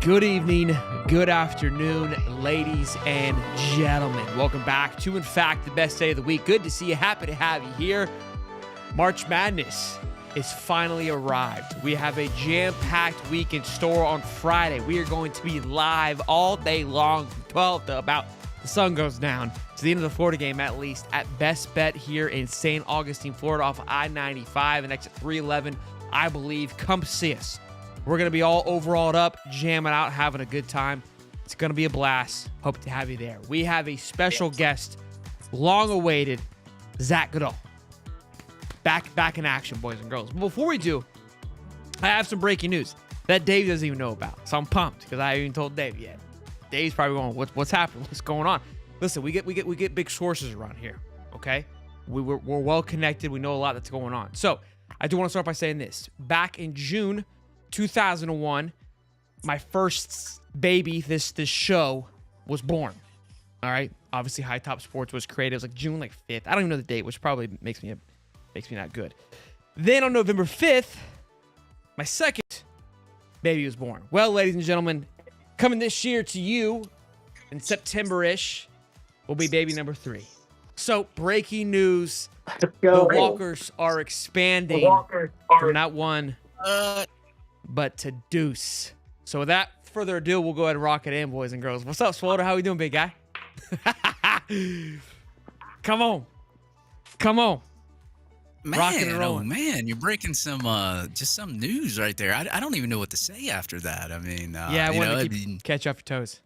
Good evening, good afternoon, ladies and gentlemen. Welcome back to, in fact, the best day of the week. Good to see you. Happy to have you here. March Madness is finally arrived. We have a jam-packed week in store on Friday. We are going to be live all day long from 12 to about the sun goes down to the end of the Florida game, at least, at Best Bet here in St. Augustine, Florida, off of I-95 and exit 311, I believe. Come see us. We're going to be all overalled up, jamming out, having a good time. It's going to be a blast. Hope to have you there. We have a special guest, long awaited, Zach Goodall. Back in action, boys and girls. But before we do, I have some breaking news that Dave doesn't even know about. So I'm pumped because I haven't even told Dave yet. Dave's probably going, what's happening? What's going on? Listen, we get big sources around here, okay? We're well connected. We know a lot that's going on. So I do want to start by saying this. Back in June 2001, my first baby, this show, was born. All right? Obviously, High Top Sports was created. It was like June 5th. I don't even know the date, which probably makes me not good. Then on November 5th, my second baby was born. Well, ladies and gentlemen, coming this year to you in September-ish will be baby number 3. So, breaking news. The Walkers are expanding from not one, but to deuce. So without further ado, we'll go ahead and rock it in, boys and girls. What's up, Swoder? How we doing, big guy? Come on. Man, you're breaking some just some news right there. I don't even know what to say after that. I mean, I wanted to catch you off your toes.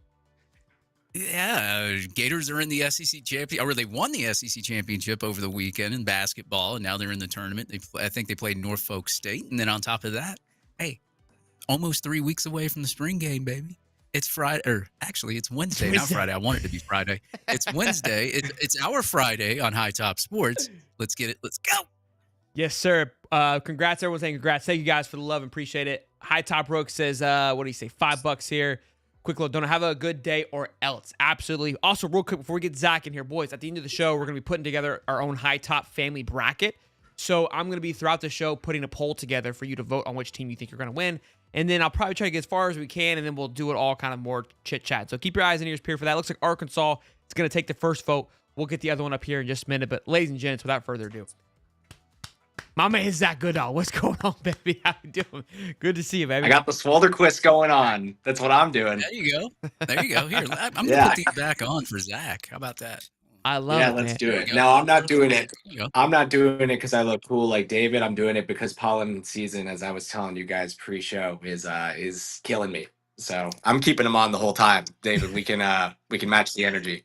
Yeah, Gators are in the SEC championship, or they won the SEC championship over the weekend in basketball, and now they're in the tournament. I think they played Norfolk State, and then on top of that, hey, almost 3 weeks away from the spring game, baby. It's Friday, or actually, it's Wednesday, not Friday. I want it to be Friday. It's Wednesday. It's our Friday on High Top Sports. Let's get it. Let's go. Yes, sir. Congrats, everyone saying congrats. Thank you guys for the love. Appreciate it. High Top Rook says, what do you say? $5 here. Quick load. Don't have a good day or else. Absolutely. Also, real quick, before we get Zach in here, boys, at the end of the show, we're going to be putting together our own High Top family bracket. So I'm going to be, throughout the show, putting a poll together for you to vote on which team you think you're going to win. And then I'll probably try to get as far as we can, and then we'll do it all kind of more chit-chat. So keep your eyes and ears peeled for that. Looks like Arkansas is going to take the first vote. We'll get the other one up here in just a minute. But ladies and gents, without further ado, my man Zach Goodall. What's going on, baby? How you doing? Good to see you, baby. I got the Swolder quiz going on. That's what I'm doing. There you go. Here, I'm going to put these back on for Zach. How about that? I love it, let's man. do it. No, I'm not doing it. I'm not doing it because I look cool like David. I'm doing it because pollen season, as I was telling you guys pre-show, is killing me. So I'm keeping him on the whole time, David. We can match the energy.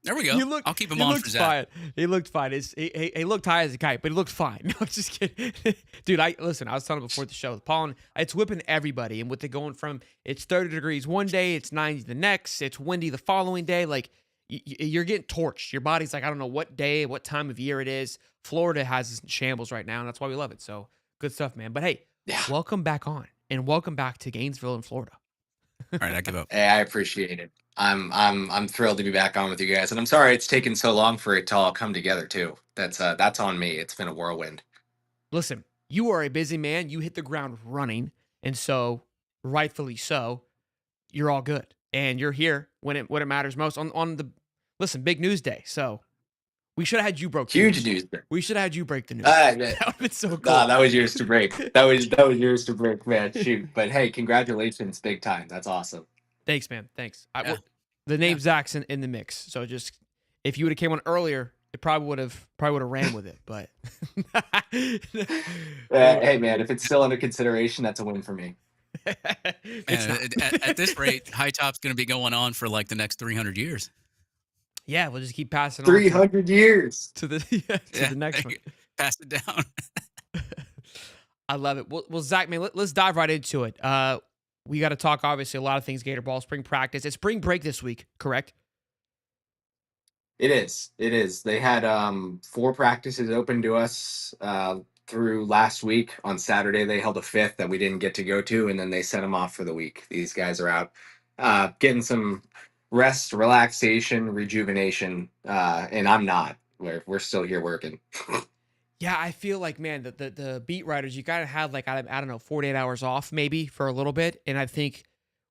There we go. I'll keep him on for Zach. He looked fine. He looked high as a kite, but he looked fine. No, I'm just kidding. Dude, I was telling him before the show, the pollen, it's whipping everybody. And with it going from, it's 30 degrees one day, it's 90 the next, it's windy the following day. Like, you're getting torched. Your body's like, I don't know what day, what time of year it is. Florida has this in shambles right now, and that's why we love it. So, good stuff, man. But hey, welcome back on, and welcome back to Gainesville in Florida. All right, I give up. Hey, I appreciate it. I'm thrilled to be back on with you guys, and I'm sorry it's taken so long for it to all come together too. That's on me. It's been a whirlwind. Listen, you are a busy man. You hit the ground running, and so rightfully so, you're all good, and you're here when it matters most on the big news day. So we should have had you Huge news. We should have had you break the news. That would have been so cool. Nah, that was yours to break. That was yours to break, man. Shoot, but hey, congratulations, big time. That's awesome. Thanks, man. Thanks. The name Zach's in the mix. So just if you would have came on earlier, it probably would have ran with it. But hey, man, if it's still under consideration, that's a win for me. At this rate, High Top's going to be going on for like the next 300 years. Yeah, we'll just keep passing 300 years to the next one. Pass it down. I love it. Well, Zach, man, let's dive right into it. We got to talk, obviously, a lot of things Gator ball, spring practice. It's spring break this week, correct? It is. They had 4 practices open to us through last week. On Saturday, they held a 5th that we didn't get to go to, and then they sent them off for the week. These guys are out getting some rest, relaxation, rejuvenation, and I'm not. We're still here working. Yeah, I feel like, man, the beat writers, you gotta have like, I don't know, 48 hours off maybe for a little bit. And I think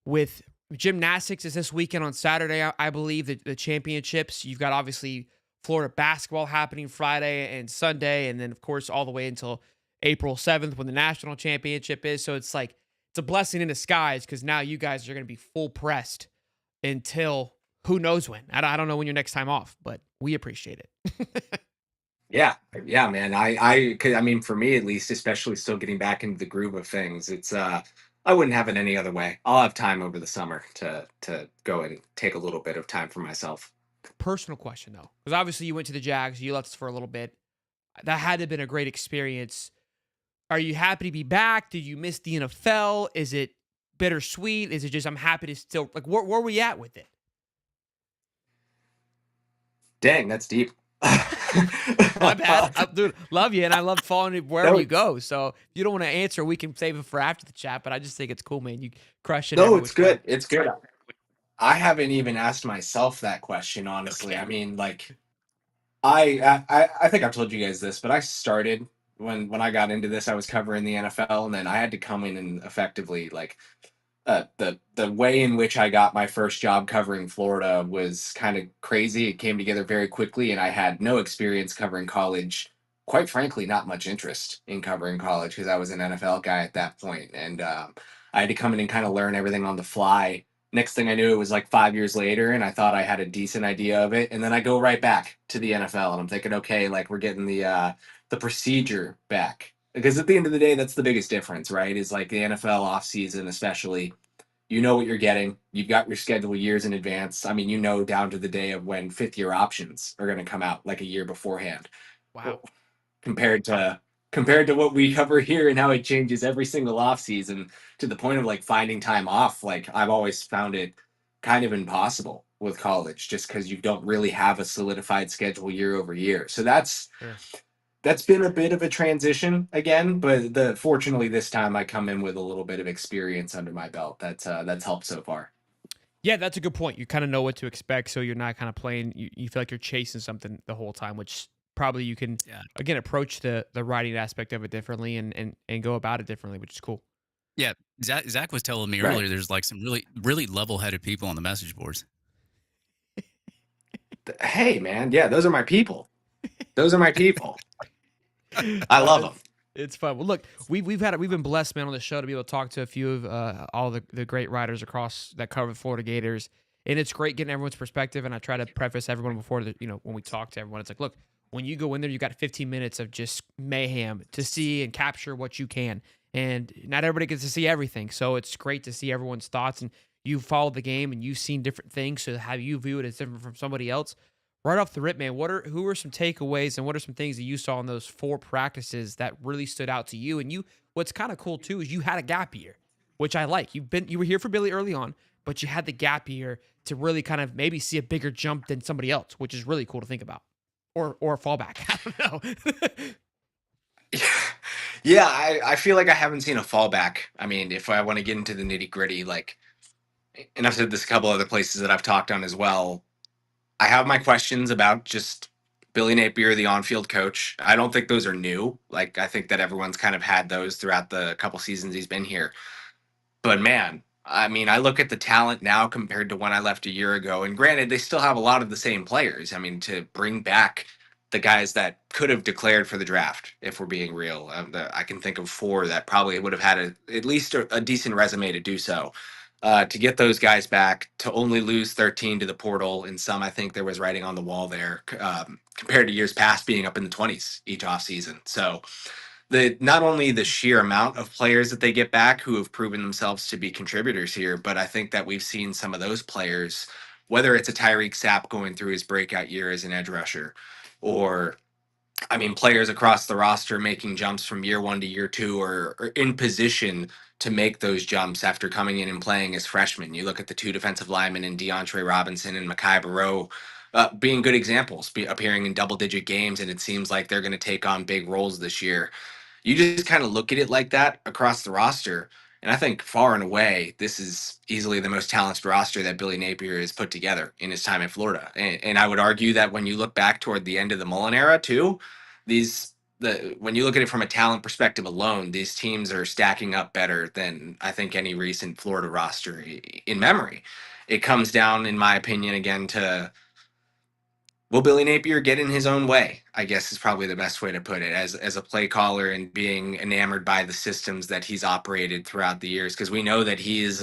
with gymnastics is this weekend on Saturday, I believe, the championships. You've got obviously Florida basketball happening Friday and Sunday, and then of course all the way until April 7th when the national championship is. So it's like it's a blessing in disguise because now you guys are going to be full pressed until who knows when. I don't know when your next time off, but we appreciate it. Yeah, yeah, man. I mean, for me at least, especially still getting back into the groove of things, it's I wouldn't have it any other way. I'll have time over the summer to go and take a little bit of time for myself. Personal question though, because obviously you went to the Jags, you left us for a little bit. That had to have been a great experience. Are you happy to be back? Did you miss the NFL? Is it bittersweet? Is it just I'm happy to still like where were we at with it? Dang, that's deep. My bad. Dude, love you, and I love following you wherever No, you go. So if you don't want to answer, we can save it for after the chat. But I just think it's cool, man. You crush it no, every it's which way. good. It's good. I haven't even asked myself that question, honestly. Okay. I mean, like I think I've told you guys this, but I started when I got into this, I was covering the NFL, and then I had to come in and effectively like the way in which I got my first job covering Florida was kind of crazy. It came together very quickly, and I had no experience covering college. Quite frankly, not much interest in covering college because I was an NFL guy at that point, and I had to come in and kind of learn everything on the fly. Next thing I knew, it was like 5 years later, and I thought I had a decent idea of it, and then I go right back to the NFL, and I'm thinking, okay, like we're getting the procedure back because at the end of the day, that's the biggest difference, right? Is like the NFL offseason, especially you know what you're getting. You've got your schedule years in advance. I mean, you know down to the day of when fifth year options are going to come out like a year beforehand. Wow. Well, compared to what we cover here and how it changes every single off season to the point of like finding time off. Like I've always found it kind of impossible with college just because you don't really have a solidified schedule year over year. So Sure. that's been a bit of a transition again, but the fortunately this time I come in with a little bit of experience under my belt. That's helped so far. Yeah, that's a good point. You kind of know what to expect, so you're not kind of playing. You feel like you're chasing something the whole time, which probably you can Yeah. again approach the writing aspect of it differently and go about it differently, which is cool. Yeah. Zach was telling me Right. earlier there's like some really level headed people on the message boards. Hey man, yeah, those are my people. Those are my people. I love them. It's it's fun. Well, look, we've been blessed, man, on the show to be able to talk to a few of all the great writers across that cover the Florida Gators, and it's great getting everyone's perspective. And I try to preface everyone before when we talk to everyone, it's like, look, when you go in there, you got 15 minutes of just mayhem to see and capture what you can, and not everybody gets to see everything. So it's great to see everyone's thoughts, and you followed the game and you've seen different things. So how you view it is different from somebody else. Right off the rip, man, who are some takeaways and what are some things that you saw in those 4 practices that really stood out to you? And what's kind of cool too is you had a gap year, which I like. You were here for Billy early on, but you had the gap year to really kind of maybe see a bigger jump than somebody else, which is really cool to think about. Or a fallback. I don't know. Yeah, I feel like I haven't seen a fallback. I mean, if I want to get into the nitty gritty, like, and I've said this a couple other places that I've talked on as well. I have my questions about just Billy Napier, the on-field coach. I don't think those are new. Like, I think that everyone's kind of had those throughout the couple seasons he's been here. But man, I mean, I look at the talent now compared to when I left a year ago. And granted, they still have a lot of the same players. I mean, to bring back the guys that could have declared for the draft, if we're being real, I can think of 4 that probably would have had at least a decent resume to do so. To get those guys back, to only lose 13 to the portal, and some I think there was writing on the wall there compared to years past being up in the 20s each offseason. So the not only the sheer amount of players that they get back who have proven themselves to be contributors here, but I think that we've seen some of those players, whether it's a Tyreek Sapp going through his breakout year as an edge rusher, or I mean, players across the roster making jumps from year 1 to year 2 or in position to make those jumps after coming in and playing as freshmen. You look at the 2 defensive linemen in DeAndre Robinson and Makai Barrow being good examples, appearing in double digit games, and it seems like they're going to take on big roles this year. You just kind of look at it like that across the roster. And I think far and away, this is easily the most talented roster that Billy Napier has put together in his time in Florida. And I would argue that when you look back toward the end of the Mullen era, too, these when you look at it from a talent perspective alone, these teams are stacking up better than I think any recent Florida roster in memory. It comes down, in my opinion, again to will Billy Napier get in his own way? I guess is probably the best way to put it, as a play caller and being enamored by the systems that he's operated throughout the years, because we know that he's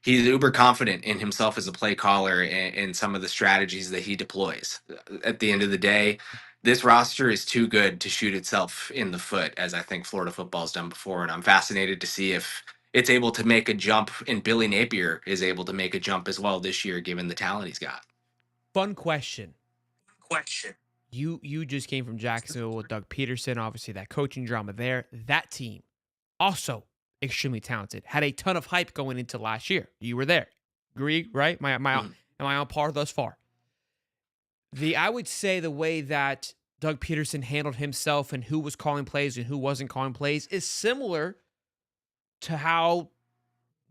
uber confident in himself as a play caller and some of the strategies that he deploys. At the end of the day, this roster is too good to shoot itself in the foot, as I think Florida football's done before. And I'm fascinated to see if it's able to make a jump, and Billy Napier is able to make a jump as well this year, given the talent he's got. Fun question. You just came from Jacksonville with Doug Peterson, obviously that coaching drama there. That team, also extremely talented, had a ton of hype going into last year. You were there. Agree, right? Am I on par thus far? I would say the way that Doug Peterson handled himself and who was calling plays and who wasn't calling plays is similar to how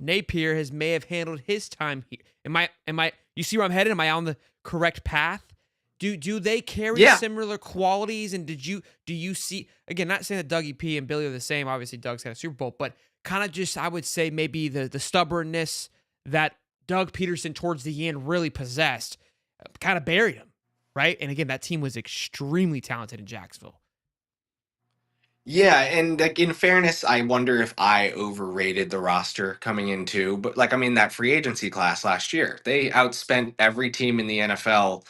Napier may have handled his time here. Am I you see where I'm headed? Am I on the correct path? Do they carry similar qualities? And do you see, again, not saying that Dougie P and Billy are the same, obviously Doug's got a Super Bowl, but kind of just, I would say maybe the stubbornness that Doug Peterson towards the end really possessed kind of buried him, right? And again, that team was extremely talented in Jacksonville. Yeah, and like in fairness, I wonder if I overrated the roster coming into, but like I mean that free agency class last year, they outspent every team in the NFL,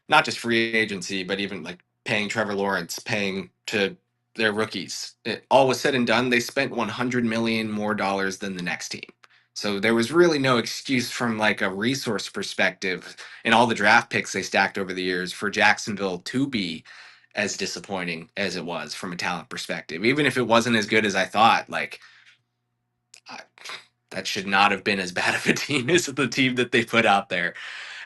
not just free agency, but even like paying Trevor Lawrence, paying to their rookies. All was said and done, they spent 100 million more dollars than the next team. So there was really no excuse from like a resource perspective and all the draft picks they stacked over the years for Jacksonville to be as disappointing as it was from a talent perspective. Even if it wasn't as good as I thought, like I, that should not have been as bad of a team as the team that they put out there.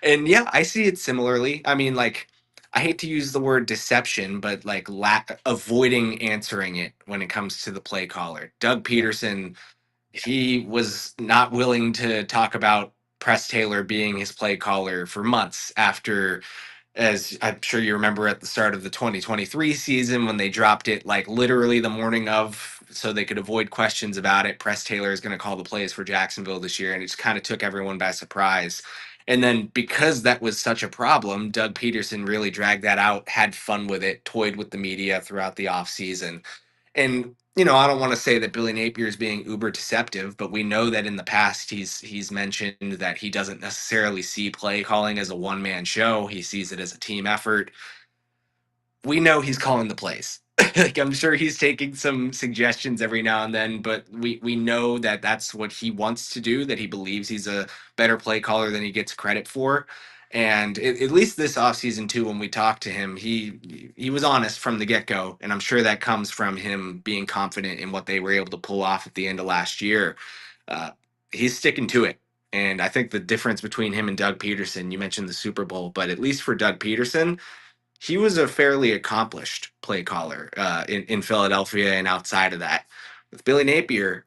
And yeah, I see it similarly. I mean, like, I hate to use the word deception, but like avoiding answering it when it comes to the play caller. Doug Yeah, Peterson, he was not willing to talk about Press Taylor being his play caller for months after, as I'm sure you remember at the start of the 2023 season when they dropped it like literally the morning of so they could avoid questions about it. Press Taylor is going to call the plays for Jacksonville this year, and it just kind of took everyone by surprise. And then because that was such a problem, Doug Peterson really dragged that out, had fun with it, toyed with the media throughout the offseason. And I don't want to say that Billy Napier is being uber deceptive, but we know that in the past he's mentioned that he doesn't necessarily see play calling as a one man show. He sees it as a team effort. We know he's calling the plays. Like I'm sure he's taking some suggestions every now and then, but we know that that's what he wants to do. That he believes he's a better play caller than he gets credit for. And at least this offseason too, when we talked to him, he was honest from the get go, and I'm sure that comes from him being confident in what they were able to pull off at the end of last year. Uh, he's sticking to it, and I think the difference between him and Doug Peterson, you mentioned the Super Bowl, but at least for Doug Peterson, he was a fairly accomplished play caller in Philadelphia and outside of that. With Billy Napier,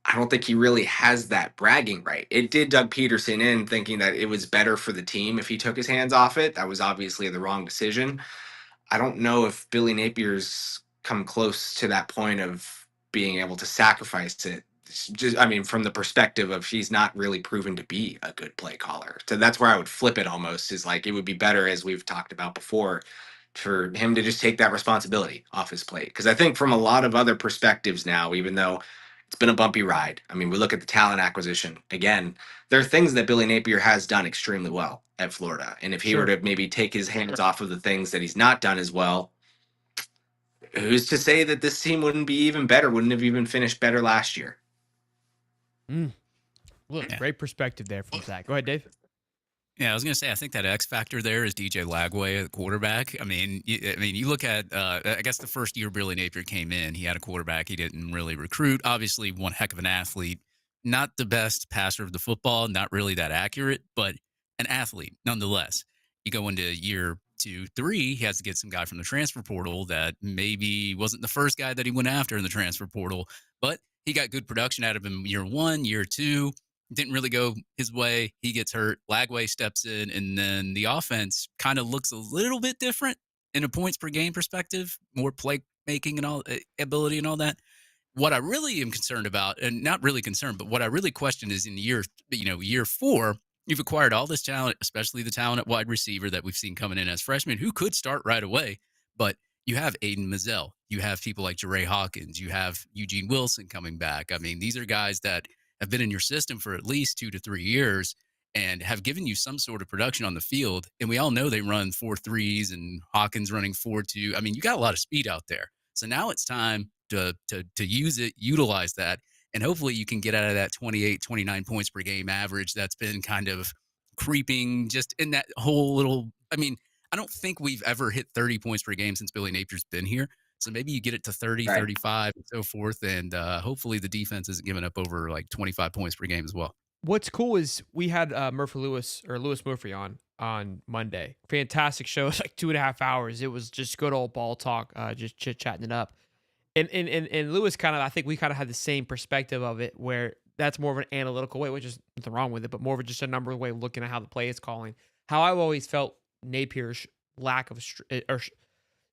I don't think he really has that bragging right. It did Doug Peterson in thinking that it was better for the team if he took his hands off it. That was obviously the wrong decision. I don't know if Billy Napier's come close to that point of being able to sacrifice it. Just, I mean, from the perspective of he's not really proven to be a good play caller. So that's where I would flip it almost is like it would be better, as we've talked about before, for him to just take that responsibility off his plate. Because I think from a lot of other perspectives now, even though it's been a bumpy ride, I mean, we look at the talent acquisition again. There are things that Billy Napier has done extremely well at Florida. And if he were sure. to maybe take his hands off of the things that he's not done as well, who's to say that this team wouldn't be even better, wouldn't have even finished better last year? Look, Yeah. great perspective there from Zach. Go ahead, Dave. Yeah, I was going to say, I think that X factor there is DJ Lagway at quarterback. I mean, you look at, I guess the first year Billy Napier came in, he had a quarterback he didn't really recruit. Obviously, one heck of an athlete, not the best passer of the football, not really that accurate, but an athlete nonetheless. You go into year 2, 3, he has to get some guy from the transfer portal that maybe wasn't the first guy that he went after in the transfer portal, but he got good production out of him year 1, year 2. Didn't really go his way. He gets hurt. Lagway steps in, and then the offense kind of looks a little bit different. in a points per game perspective, more play making and all ability and all that. What I really am concerned about, and not really concerned, but what I really question is in year 4, you've acquired all this talent, especially the talent at wide receiver that we've seen coming in as freshmen who could start right away. But you have Aiden Mazzell, you have people like Jeray Hawkins, you have Eugene Wilson coming back. I mean, these are guys that have been in your system for at least 2 to 3 years and have given you some sort of production on the field. And we all know they run 4.3s and Hawkins running 4.2. I mean, you got a lot of speed out there. So now it's time to use it, utilize that, and hopefully you can get out of that 28, 29 points per game average that's been kind of creeping just in that whole little. I mean, I don't think we've ever hit 30 points per game since Billy Napier's been here. So maybe you get it to 30, Right. 35, and so forth, and hopefully the defense isn't giving up over like 25 points per game as well. What's cool is we had Lewis Murphy on Monday. Fantastic show. It was like 2.5 hours. It was just good old ball talk, just chit chatting it up. And Lewis I think we kind of had the same perspective of it, where that's more of an analytical way, which is nothing wrong with it, but more of just a number way of looking at how the play is calling. How I've always felt Napier's lack of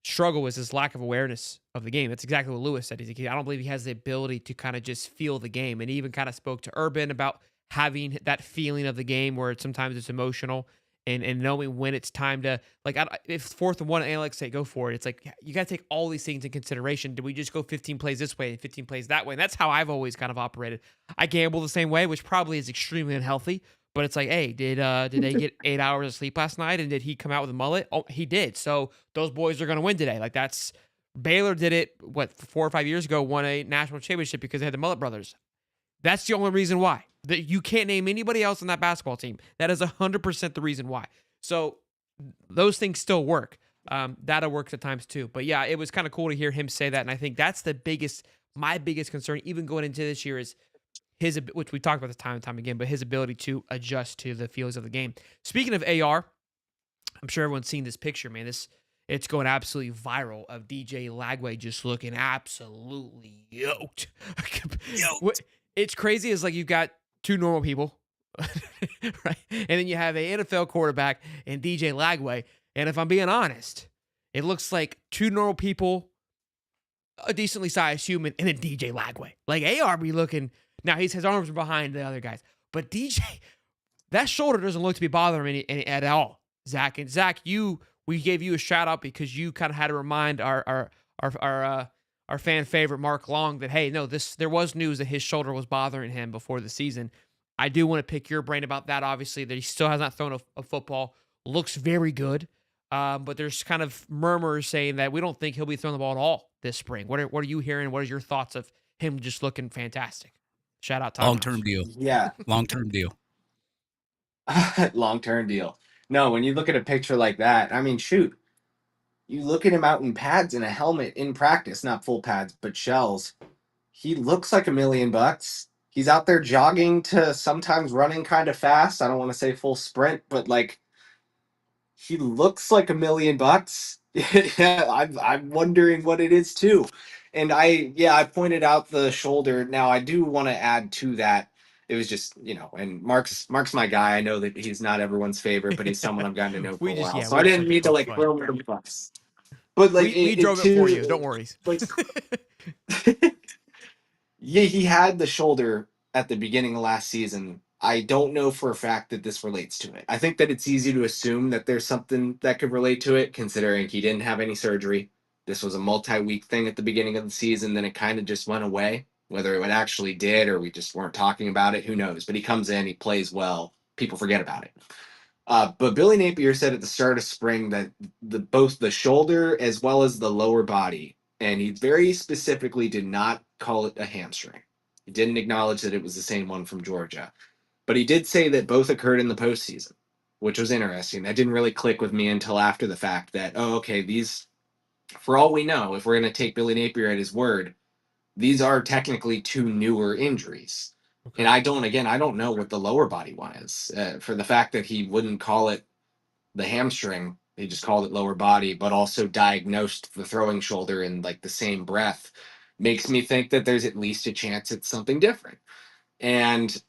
struggle was his lack of awareness of the game. That's exactly what Lewis said. I don't believe he has the ability to kind of just feel the game. And he even kind of spoke to Urban about having that feeling of the game where sometimes it's emotional and knowing when it's time to, like, if 4th and 1, analytics say go for it. It's like, you got to take all these things in consideration. Do we just go 15 plays this way and 15 plays that way? And that's how I've always kind of operated. I gamble the same way, which probably is extremely unhealthy. But it's like, hey, did they get 8 hours of sleep last night? And did he come out with a mullet? Oh, he did. So those boys are going to win today. Like, that's Baylor did it, 4 or 5 years ago, won a national championship because they had the Mullet brothers. That's the only reason why. That you can't name anybody else on that basketball team. That is 100% the reason why. So those things still work. Data works at times too. But yeah, it was kind of cool to hear him say that. And I think that's my biggest concern, even going into this year, is which we talked about this time and time again, but his ability to adjust to the feelings of the game. Speaking of AR, I'm sure everyone's seen this picture, man. It's going absolutely viral of DJ Lagway just looking absolutely yoked. It's crazy. It's like you've got two normal people, right? And then you have an NFL quarterback and DJ Lagway. And if I'm being honest, it looks like two normal people, a decently sized human, and then DJ Lagway. Like AR be looking. Now his arms are behind the other guys, but DJ, that shoulder doesn't look to be bothering him at all. Zach, we gave you a shout out because you kind of had to remind our fan favorite Mark Long that, hey, no, there was news that his shoulder was bothering him before the season. I do want to pick your brain about that. Obviously, that he still has not thrown a football. Looks very good, but there's kind of murmurs saying that we don't think he'll be throwing the ball at all this spring. What are you hearing? What are your thoughts of him just looking fantastic? Shout out Tom. Long-term deal. Yeah. Long-term deal. Long-term deal. No, when you look at a picture like that, I mean, shoot, you look at him out in pads and a helmet in practice, not full pads, but shells. He looks like $1,000,000. He's out there jogging to sometimes running kind of fast. I don't want to say full sprint, but like he looks like $1,000,000. Yeah, I'm wondering what it is too. And I pointed out the shoulder. Now I do want to add to that. It was just, and Mark's my guy. I know that he's not everyone's favorite, but he's someone I've gotten to know for a while. So I didn't mean to like throw him bucks. But like we drove it for you. Don't worry. Like, yeah, he had the shoulder at the beginning of last season. I don't know for a fact that this relates to it. I think that it's easy to assume that there's something that could relate to it, considering he didn't have any surgery. This was a multi-week thing at the beginning of the season, then it kind of just went away. Whether it actually did or we just weren't talking about it, who knows? But he comes in, he plays well, people forget about it. But Billy Napier said at the start of spring that both the shoulder as well as the lower body, and he very specifically did not call it a hamstring. He didn't acknowledge that it was the same one from Georgia. But he did say that both occurred in the postseason, which was interesting. That didn't really click with me until after the fact that, these, for all we know, if we're going to take Billy Napier at his word, these are technically two newer injuries. Okay. And I don't know what the lower body one is. For the fact that he wouldn't call it the hamstring, he just called it lower body, but also diagnosed the throwing shoulder in like the same breath, makes me think that there's at least a chance it's something different. And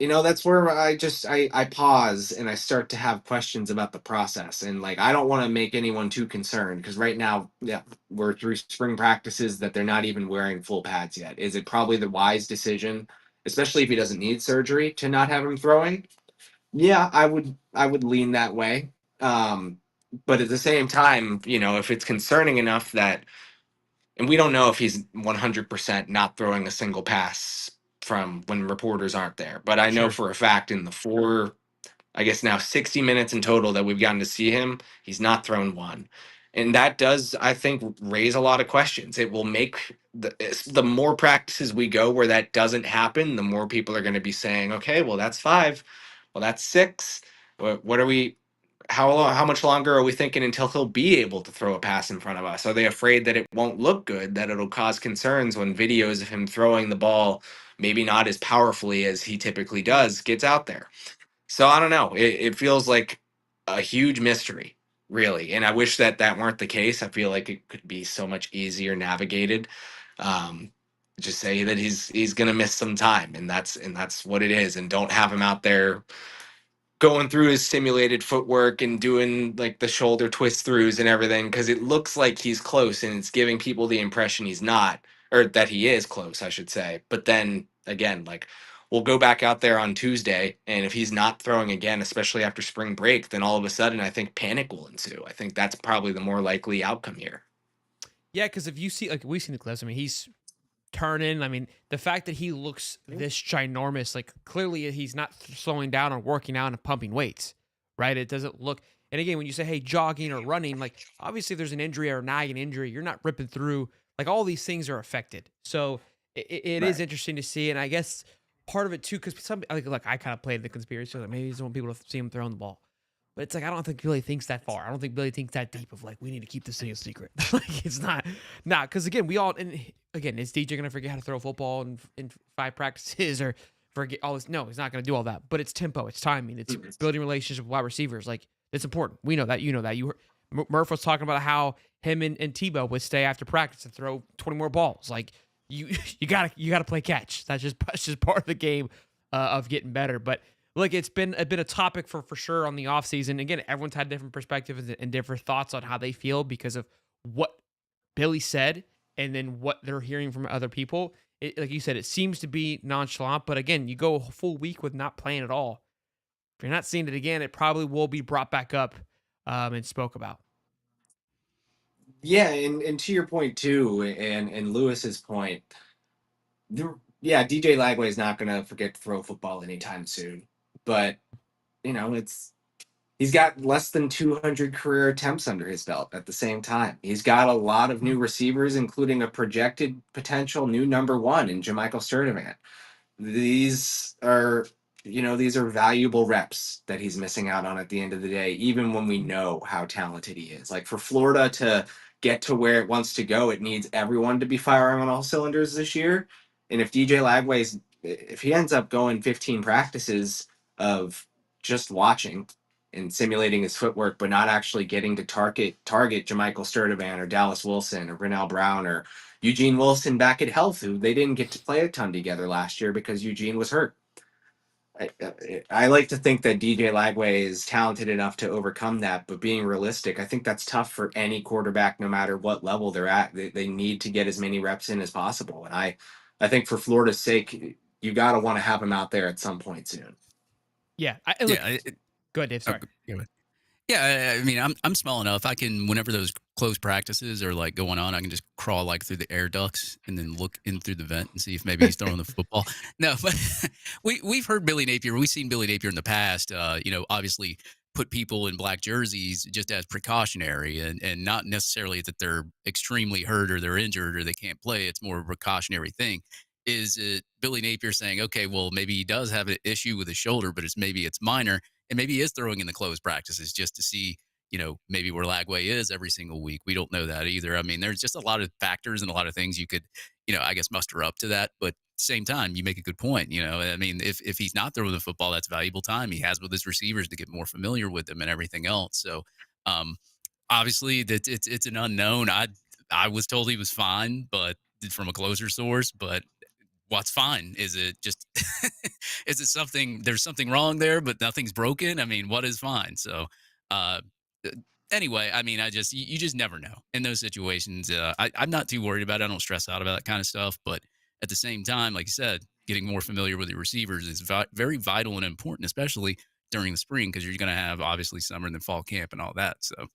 That's where I pause and I start to have questions about the process. And like, I don't want to make anyone too concerned because right now, yeah, we're through spring practices that they're not even wearing full pads yet. Is it probably the wise decision, especially if he doesn't need surgery, to not have him throwing? Yeah, I would lean that way. Um, but at the same time, if it's concerning enough that, and we don't know if he's 100% not throwing a single pass from when reporters aren't there, but I know Sure. for a fact in the I guess now 60 minutes in total that we've gotten to see him, he's not thrown one. And that does, I think, raise a lot of questions. It will make the more practices we go where that doesn't happen, the more people are going to be saying, okay, well, that's five. Well, that's six. What are we, how much longer are we thinking until he'll be able to throw a pass in front of us? Are they afraid that it won't look good, that it'll cause concerns when videos of him throwing the ball, maybe not as powerfully as he typically does, gets out there? So I don't know. It feels like a huge mystery, really, and I wish that that weren't the case. I feel like it could be so much easier navigated. Um, just say that he's gonna miss some time, and that's what it is, and don't have him out there going through his simulated footwork and doing like the shoulder twist throughs and everything because it looks like he's close and it's giving people the impression he's not, or that he is close, I should say. But then again, like, we'll go back out there on Tuesday, and if he's not throwing again, especially after spring break, then all of a sudden I think panic will ensue. I think that's probably the more likely outcome here. Yeah, because if you see, like, we've seen the clips. I mean, he's turning. I mean, the fact that he looks this ginormous, like, clearly he's not slowing down or working out and pumping weights, right? It doesn't look. And again, when you say, hey, jogging or running, like, obviously if there's an injury or a nagging injury, you're not ripping through. Like, all these things are affected. So it is Right. interesting to see. And I guess part of it too, because some, like I kind of played the conspiracy, like maybe he doesn't want people to see him throwing the ball. But it's like I don't think Billy thinks that far. I don't think Billy thinks that deep of like we need to keep this thing a secret. Like it's not because again we all and again is DJ gonna forget how to throw a football in 5 practices or forget all this? No, he's not gonna do all that. But it's tempo, it's timing, it's building relationships with wide receivers. Like it's important. We know that. You know that. You heard, Murph was talking about how him and Tebow would stay after practice and throw 20 more balls. Like you you gotta play catch. That's just part of the game of getting better. But look, it's been a topic for sure on the offseason. Again, everyone's had different perspectives and different thoughts on how they feel because of what Billy said and then what they're hearing from other people. Like you said, it seems to be nonchalant, but again, you go a full week with not playing at all. If you're not seeing it again, it probably will be brought back up and spoke about. Yeah, and to your point too, and Lewis's point, yeah, DJ Lagway is not going to forget to throw football anytime soon. But it's he's got less than 200 career attempts under his belt at the same time. He's got a lot of new receivers, including a projected potential new number one in Jamichael Sturdivant. These are these are valuable reps that he's missing out on at the end of the day, even when we know how talented he is. Like, for Florida to get to where it wants to go, it needs everyone to be firing on all cylinders this year. And if DJ Lagway's if he ends up going 15 practices of just watching and simulating his footwork, but not actually getting to target Jamichael Sturdivant or Dallas Wilson or Brunell Brown or Eugene Wilson back at health, who they didn't get to play a ton together last year because Eugene was hurt. I like to think that DJ Lagway is talented enough to overcome that, but being realistic, I think that's tough for any quarterback, no matter what level they're at. They need to get as many reps in as possible, and I think for Florida's sake, you got to want to have him out there at some point soon. Yeah. And look, Yeah. go ahead, Dave. Oh, Sorry. go ahead. Yeah, I mean, I'm small enough. I can, whenever those close practices are like going on, I can just crawl like through the air ducts and then look in through the vent and see if maybe he's throwing the football. No, but we've heard Billy Napier. We've seen Billy Napier in the past. Obviously put people in black jerseys just as precautionary, and not necessarily that they're extremely hurt or they're injured or they can't play. It's more of a precautionary thing. Is it Billy Napier saying, okay, well, maybe he does have an issue with his shoulder, but it's minor, and maybe he is throwing in the closed practices just to see, maybe where Lagway is every single week. We don't know that either. I mean, there's just a lot of factors and a lot of things you could, I guess muster up to that. But at the same time, you make a good point. I mean, if he's not throwing the football, that's valuable time he has with his receivers to get more familiar with them and everything else. So, um, obviously, that it's an unknown. I was told he was fine, but from a closer source, but what's fine? Is it just is it something? There's something wrong there, but nothing's broken. I mean, what is fine? So, uh, uh, anyway, I mean, you just never know in those situations. I'm not too worried about it. I don't stress out about that kind of stuff. But at the same time, like you said, getting more familiar with your receivers is very vital and important, especially during the spring, because you're going to have obviously summer and then fall camp and all that. So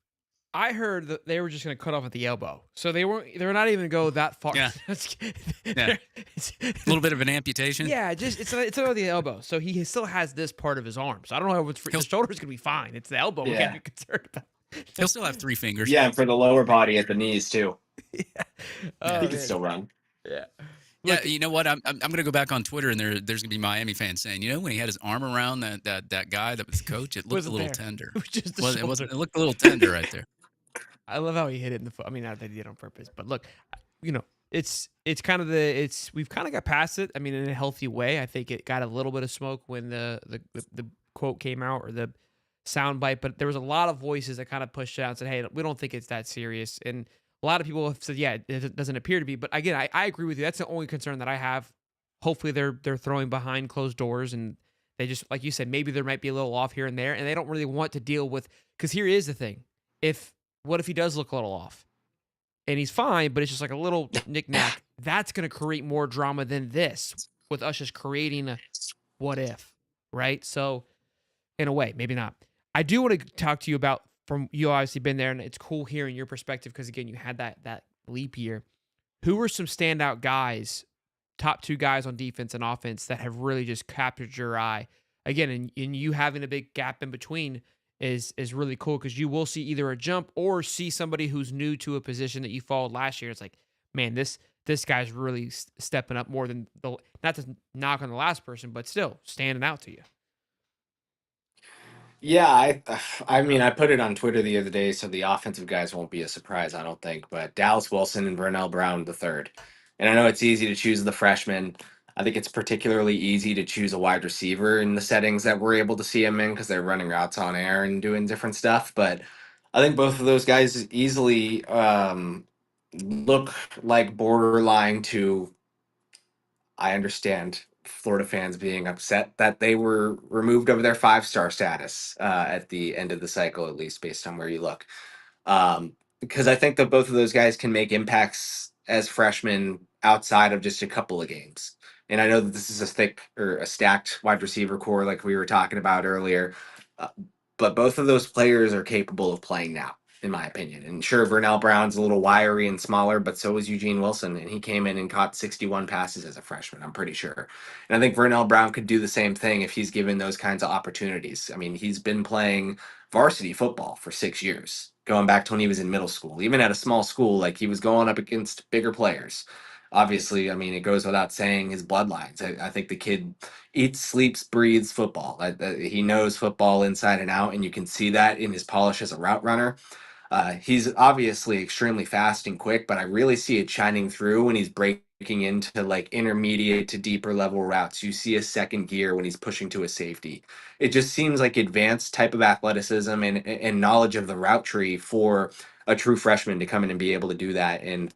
I heard that they were just going to cut off at the elbow, so they weren't. They're not even go that far. yeah, yeah, a little bit of an amputation. Yeah, just it's over the elbow. So he still has this part of his arm. So I don't know if the shoulder's gonna be fine. It's the elbow we Yeah. gotta be concerned about. He'll still have 3 fingers. Yeah, and for the lower body at the knees too. Yeah. He Oh, can man. still run. Yeah. Yeah, Look, you know what? I'm gonna go back on Twitter, and there's gonna be Miami fans saying, you know, when he had his arm around that guy that was the coach, it looked a Wasn't little there. tender. it was just the Well, it shoulder. wasn't. It looked a little tender right there. I love how he hit it in the foot. I mean, not that he did it on purpose, but look, you know, it's kind of we've kind of got past it. I mean, in a healthy way. I think it got a little bit of smoke when the quote came out or the sound bite, but there was a lot of voices that kind of pushed out and said, "Hey, we don't think it's that serious." And a lot of people have said, "Yeah, it doesn't appear to be." But again, I agree with you. That's the only concern that I have. Hopefully, they're throwing behind closed doors and they just, like you said, maybe there might be a little off here and there, and they don't really want to deal with. Because here is the thing: what if he does look a little off and he's fine, but it's just like a little knick-knack? That's going to create more drama than this with us just creating a what if, right? So in a way, maybe not. I do want to talk to you about, from you obviously been there, and it's cool hearing your perspective because again, you had that leap year. Who were some standout guys, top two guys on defense and offense that have really just captured your eye? Again, and you having a big gap in between is really cool because you will see either a jump or see somebody who's new to a position that you followed last year. It's like, man, this guy's really stepping up more than the, not to knock on the last person, but still standing out to you. Yeah, I mean, I put it on Twitter the other day, so the offensive guys won't be a surprise, I don't think. But Dallas Wilson and Vernell Brown the third, and I know it's easy to choose the freshmen. I think it's particularly easy to choose a wide receiver in the settings that we're able to see him in because they're running routes on air and doing different stuff. But I think both of those guys easily look like borderline to. I understand Florida fans being upset that they were removed of their 5-star status at the end of the cycle, at least based on where you look. Because I think that both of those guys can make impacts as freshmen outside of just a couple of games. And I know that this is a thick or a stacked wide receiver core, like we were talking about earlier. Uh, but both of those players are capable of playing now, in my opinion. And sure, Vernell Brown's a little wiry and smaller, but so is Eugene Wilson. And he came in and caught 61 passes as a freshman, I'm pretty sure. And I think Vernell Brown could do the same thing if he's given those kinds of opportunities. I mean, he's been playing varsity football for 6 years, going back to when he was in middle school. Even at a small school, like he was going up against bigger players. Obviously, I mean, it goes without saying his bloodlines. I think the kid eats, sleeps, breathes football. He knows football inside and out, and you can see that in his polish as a route runner. He's obviously extremely fast and quick, but I really see it shining through when he's breaking into like intermediate to deeper level routes. You see a second gear when he's pushing to a safety. It just seems like advanced type of athleticism and knowledge of the route tree for a true freshman to come in and be able to do that. And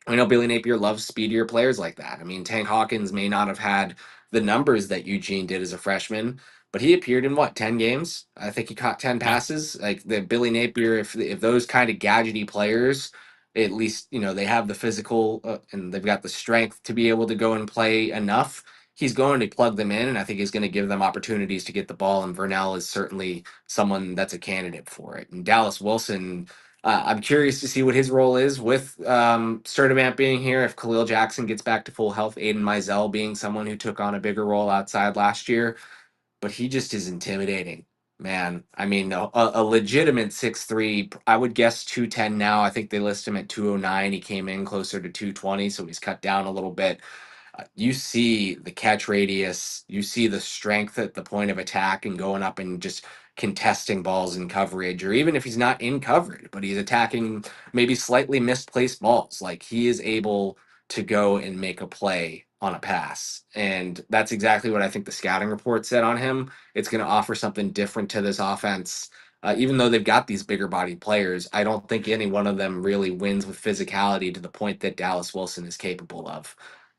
I know Billy Napier loves speedier players like that. I mean, Tank Hawkins may not have had the numbers that Eugene did as a freshman, but he appeared in what, 10 games? I think he caught 10 Yeah, passes. Like the Billy Napier, if those kind of gadgety players, at least, you know, they have the physical and they've got the strength to be able to go and play enough, he's going to plug them in. And I think he's going to give them opportunities to get the ball. And Vernell is certainly someone that's a candidate for it. And Dallas Wilson, I'm curious to see what his role is with Sturdivant being here. If Khalil Jackson gets back to full health, Aiden Mizell being someone who took on a bigger role outside last year, but he just is intimidating, man. I mean, a legitimate 6'3", I would guess 210 now. I think they list him at 209. He came in closer to 220, so he's cut down a little bit. You see the catch radius, you see the strength at the point of attack and going up and just contesting balls in coverage, or even if he's not in coverage, but he's attacking maybe slightly misplaced balls. Like he is able to go and make a play on a pass. And that's exactly what I think the scouting report said on him. It's going to offer something different to this offense. Even though they've got these bigger body players, I don't think any one of them really wins with physicality to the point that Dallas Wilson is capable of.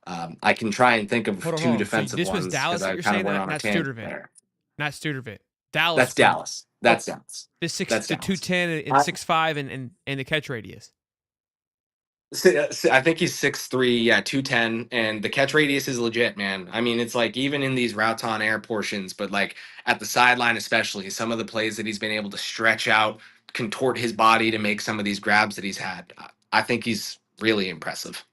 I can try and think of Hold on, two hold on. So defensive this was ones because Dallas that I you're kind of saying went that, on a not tangent Studervant, there. not Studervant. Dallas That's for Dallas. That's Dallas. the six, That's the Dallas. 210 and 6'5" and the catch radius. I think he's 6'3", yeah, 210, and the catch radius is legit, man. I mean, it's like even in these routes on air portions, but like at the sideline especially, some of the plays that he's been able to stretch out, contort his body to make some of these grabs that he's had. I think he's really impressive.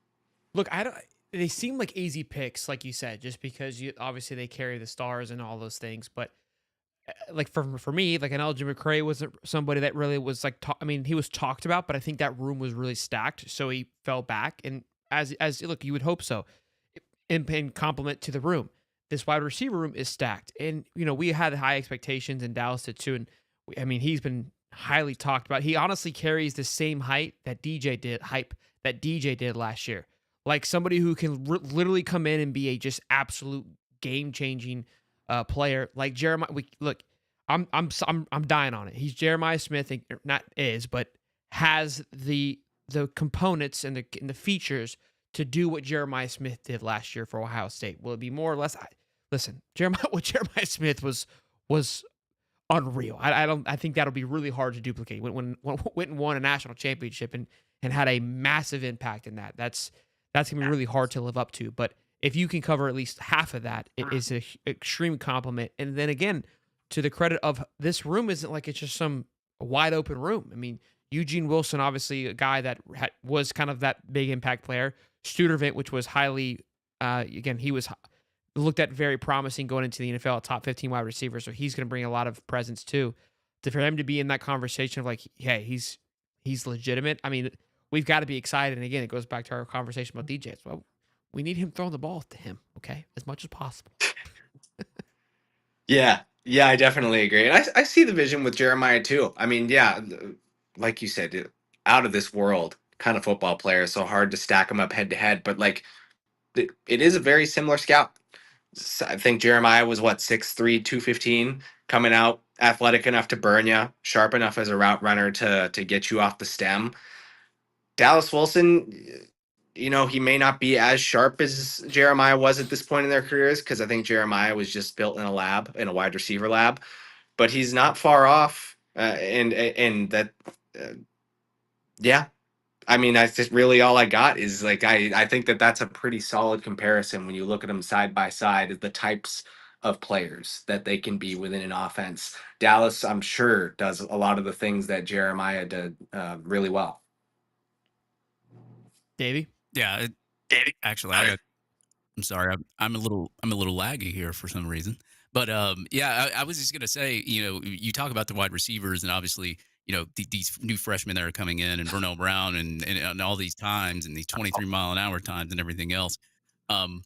Look, I don't. They seem like easy picks, like you said, just because you obviously they carry the stars and all those things. But like for me, like an LJ McCray wasn't somebody that really was like. I mean, he was talked about, but I think that room was really stacked, so he fell back. And as look, you would hope so, in compliment to the room. This wide receiver room is stacked, and we had high expectations, and Dallas did too. And I mean, he's been highly talked about. He honestly carries the same hype that DJ did last year. Like somebody who can literally come in and be a just absolute game changing player. Like Jeremiah. Look, I'm dying on it. He's Jeremiah Smith, not is, but has the components and the features to do what Jeremiah Smith did last year for Ohio State. Will it be more or less? Listen, what Jeremiah Smith was unreal. I think that'll be really hard to duplicate. When Witten won a national championship and had a massive impact in that. That's gonna be really hard to live up to. But if you can cover at least half of that, it is an extreme compliment. And then again, to the credit of this room, isn't like it's just some wide open room. I mean, Eugene Wilson, obviously a guy that was kind of that big impact player. Studervant, which was highly, again, he was looked at very promising going into the NFL, a top 15 wide receiver. So he's going to bring a lot of presence too. For him to be in that conversation of like, hey, he's legitimate. I mean, we've got to be excited. And again, it goes back to our conversation about DJ. Well, we need him throwing the ball to him, okay, as much as possible. Yeah, I definitely agree. And I see the vision with Jeremiah too. I mean, yeah, like you said, out of this world kind of football player. So hard to stack them up head to head. But like, it is a very similar scout. I think Jeremiah was what 6'3", 215, coming out athletic enough to burn you, sharp enough as a route runner to get you off the stem. Dallas Wilson, he may not be as sharp as Jeremiah was at this point in their careers because I think Jeremiah was just built in a lab, in a wide receiver lab, but he's not far off. And that, uh, yeah. I mean, that's just really all I got is like I think that that's a pretty solid comparison when you look at them side by side as the types of players that they can be within an offense. Dallas, I'm sure, does a lot of the things that Jeremiah did really well. Davey? Yeah, actually, I'm sorry, I'm a little laggy here for some reason. But yeah, I was just gonna say, you talk about the wide receivers, and obviously, these new freshmen that are coming in, and Vernell Brown, and all these times, and these 23-mile-an-hour times, and everything else. Um,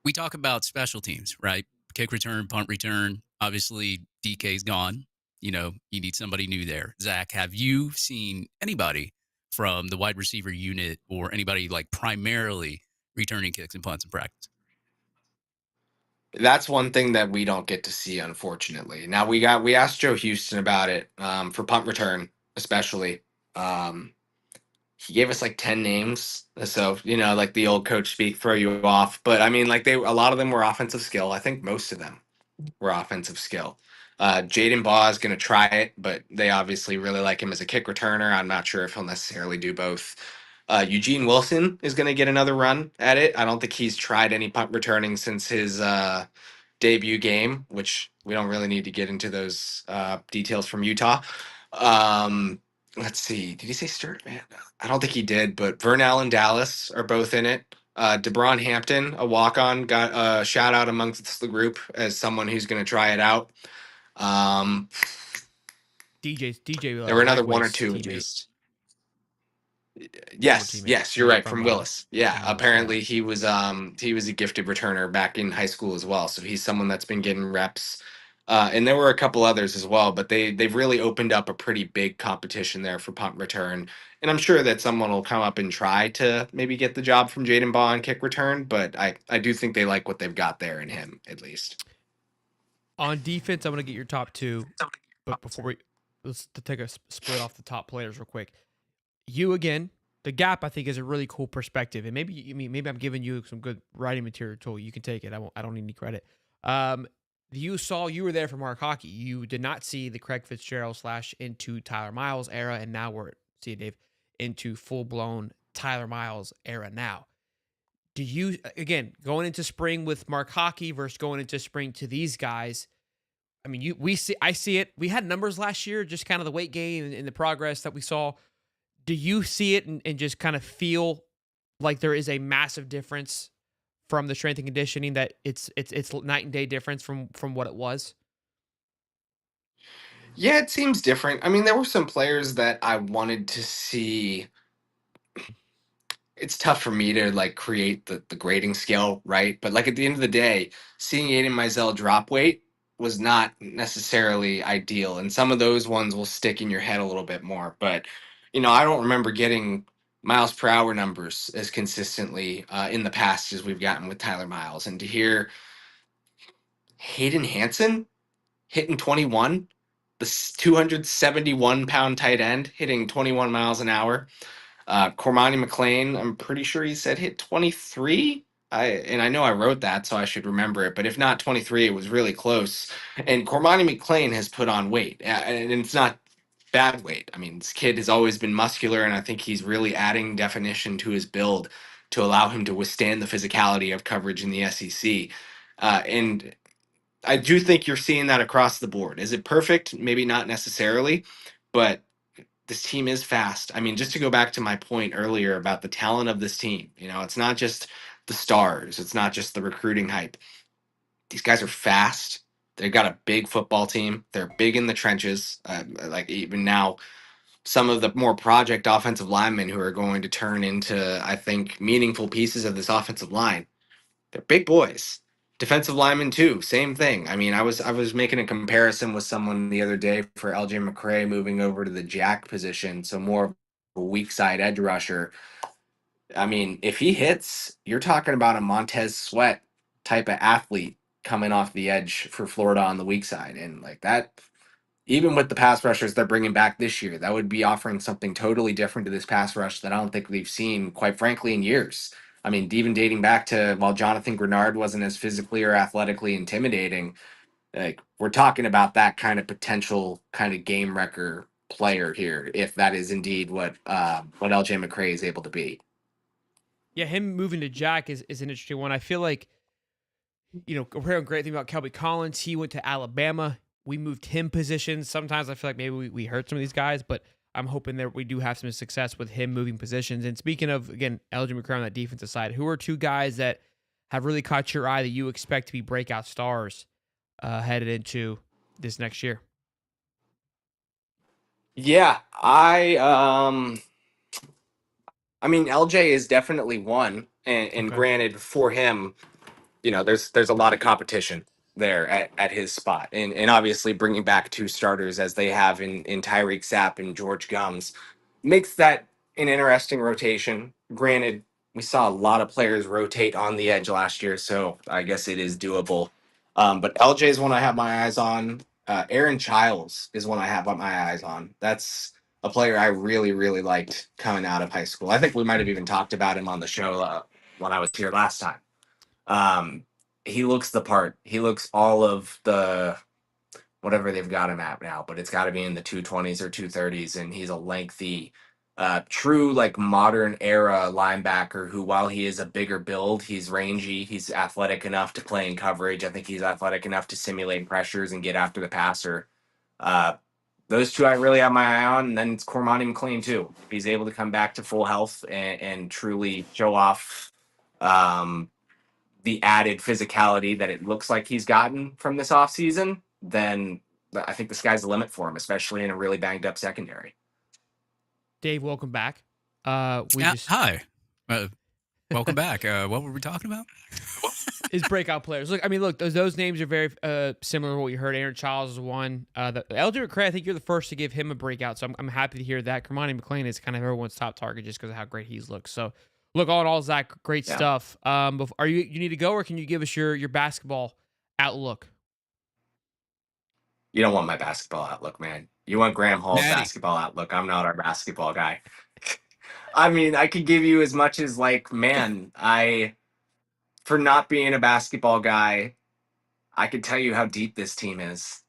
we talk about special teams, right? Kick return, punt return. Obviously, DK's gone. You need somebody new there. Zach, have you seen anybody from the wide receiver unit or anybody like primarily returning kicks and punts in practice? That's one thing that we don't get to see, unfortunately. Now we asked Joe Houston about it for punt return, especially. Um, he gave us like 10 names, so like the old coach speak, throw you off. But I mean, like a lot of them were offensive skill. I think most of them were offensive skill. Jaden Baugh is going to try it, but they obviously really like him as a kick returner. I'm not sure if he'll necessarily do both. Eugene Wilson is going to get another run at it. I don't think he's tried any punt returning since his debut game, which we don't really need to get into those details from Utah. Let's see. Did he say Sturt? Man, I don't think he did, but Vernell and Dallas are both in it. DeBron Hampton, a walk-on, got a shout out amongst the group as someone who's going to try it out. Um, DJ there were another one or Lagway's two at teammate, least. former Yes, teammate yes, you're right. from From Willis. Yeah, Willis. Yeah. apparently he was a gifted returner back in high school as well. So he's someone that's been getting reps. And there were a couple others as well, but they've really opened up a pretty big competition there for punt return. And I'm sure that someone will come up and try to maybe get the job from Jaden Baugh on kick return, but I do think they like what they've got there in him at least. On defense, I'm going to get your top two, but before let's take a split off the top players real quick. You again, the gap, I think, is a really cool perspective, and maybe I'm giving you some good writing material tool. You can take it. I don't need any credit. Um, you were there for Mark Hockey. You did not see the Craig Fitzgerald / into Tyler Miles era, and now we're see Dave into full blown Tyler Miles era now. Do you again going into spring with Mark Hockey versus going into spring to these guys? I mean, I see it. We had numbers last year, just kind of the weight gain and the progress that we saw. Do you see it and just kind of feel like there is a massive difference from the strength and conditioning, that it's night and day difference from what it was? Yeah, it seems different. I mean, there were some players that I wanted to see. It's tough for me to like create the grading scale, right? But like at the end of the day, seeing Aiden Mizell drop weight was not necessarily ideal. And some of those ones will stick in your head a little bit more. But, I don't remember getting miles per hour numbers as consistently in the past as we've gotten with Tyler Miles. And to hear Hayden Hansen hitting 21, the 271-pound tight end hitting 21 miles an hour. Cormani McLean, I'm pretty sure he said hit 23. I know I wrote that, so I should remember it. But if not 23, it was really close. And Cormani McLean has put on weight, and it's not bad weight. I mean, this kid has always been muscular, and I think he's really adding definition to his build to allow him to withstand the physicality of coverage in the SEC. And I do think you're seeing that across the board. Is it perfect? Maybe not necessarily, but this team is fast. I mean, just to go back to my point earlier about the talent of this team, it's not just the stars, it's not just the recruiting hype. These guys are fast. They've got a big football team. They're big in the trenches. Like even now, some of the more project offensive linemen who are going to turn into, I think, meaningful pieces of this offensive line. They're big boys. Defensive linemen too, same thing. I mean, I was making a comparison with someone the other day for LJ McCray moving over to the jack position, so more of a weak side edge rusher. I mean, if he hits, you're talking about a Montez Sweat type of athlete coming off the edge for Florida on the weak side, and like that. Even with the pass rushers they're bringing back this year, that would be offering something totally different to this pass rush that I don't think we've seen, quite frankly, in years. I mean, even dating back to while Jonathan Grenard wasn't as physically or athletically intimidating, like we're talking about that kind of potential kind of game wrecker player here, if that is indeed what LJ McCray is able to be. Yeah, him moving to Jack is an interesting one. I feel like, we're hearing great thing about Kelby Collins. He went to Alabama. We moved him positions. Sometimes I feel like maybe we hurt some of these guys, but I'm hoping that we do have some success with him moving positions. And speaking of, again, LJ McCray on that defensive side, who are two guys that have really caught your eye that you expect to be breakout stars headed into this next year? Yeah, I mean LJ is definitely one, and Okay. granted for him, there's a lot of competition there at his spot, and obviously bringing back two starters as they have in Tyreek Sapp and George Gums makes that an interesting rotation. Granted, we saw a lot of players rotate on the edge last year, so I guess it is doable. But LJ is one I have my eyes on. Aaron Childs is one I have my eyes on. That's a player I really, really liked coming out of high school. I think we might have even talked about him on the show when I was here last time. Um, he looks the part. He looks all of the whatever they've got him at now, but it's got to be in the 220s or 230s, and he's a lengthy, true like modern era linebacker who, while he is a bigger build, he's rangy. He's athletic enough to play in coverage. I think he's athletic enough to simulate pressures and get after the passer. Uh, those two I really have my eye on, and then it's Cormani McLean too. If he's able to come back to full health and truly show off. The added physicality that it looks like he's gotten from this offseason, then I think the sky's the limit for him, especially in a really banged up secondary. Dave, welcome back. We Yeah, just hi. Welcome back. What were we talking about? his breakout players. Look, those names are very similar to what you heard. Aaron Childs is one. The Elder McCray, I think you're the first to give him a breakout, so I'm happy to hear that. Kermani McLean is kind of everyone's top target just because of how great he's looked. So, look, all in all, Zach, great stuff. Are you need to go, or can you give us your basketball outlook? You don't want my basketball outlook, man. You want Graham Hall's Natty. basketball outlook. I'm not our basketball guy. I mean, I could give you as much as like, man, for not being a basketball guy, I could tell you how deep this team is.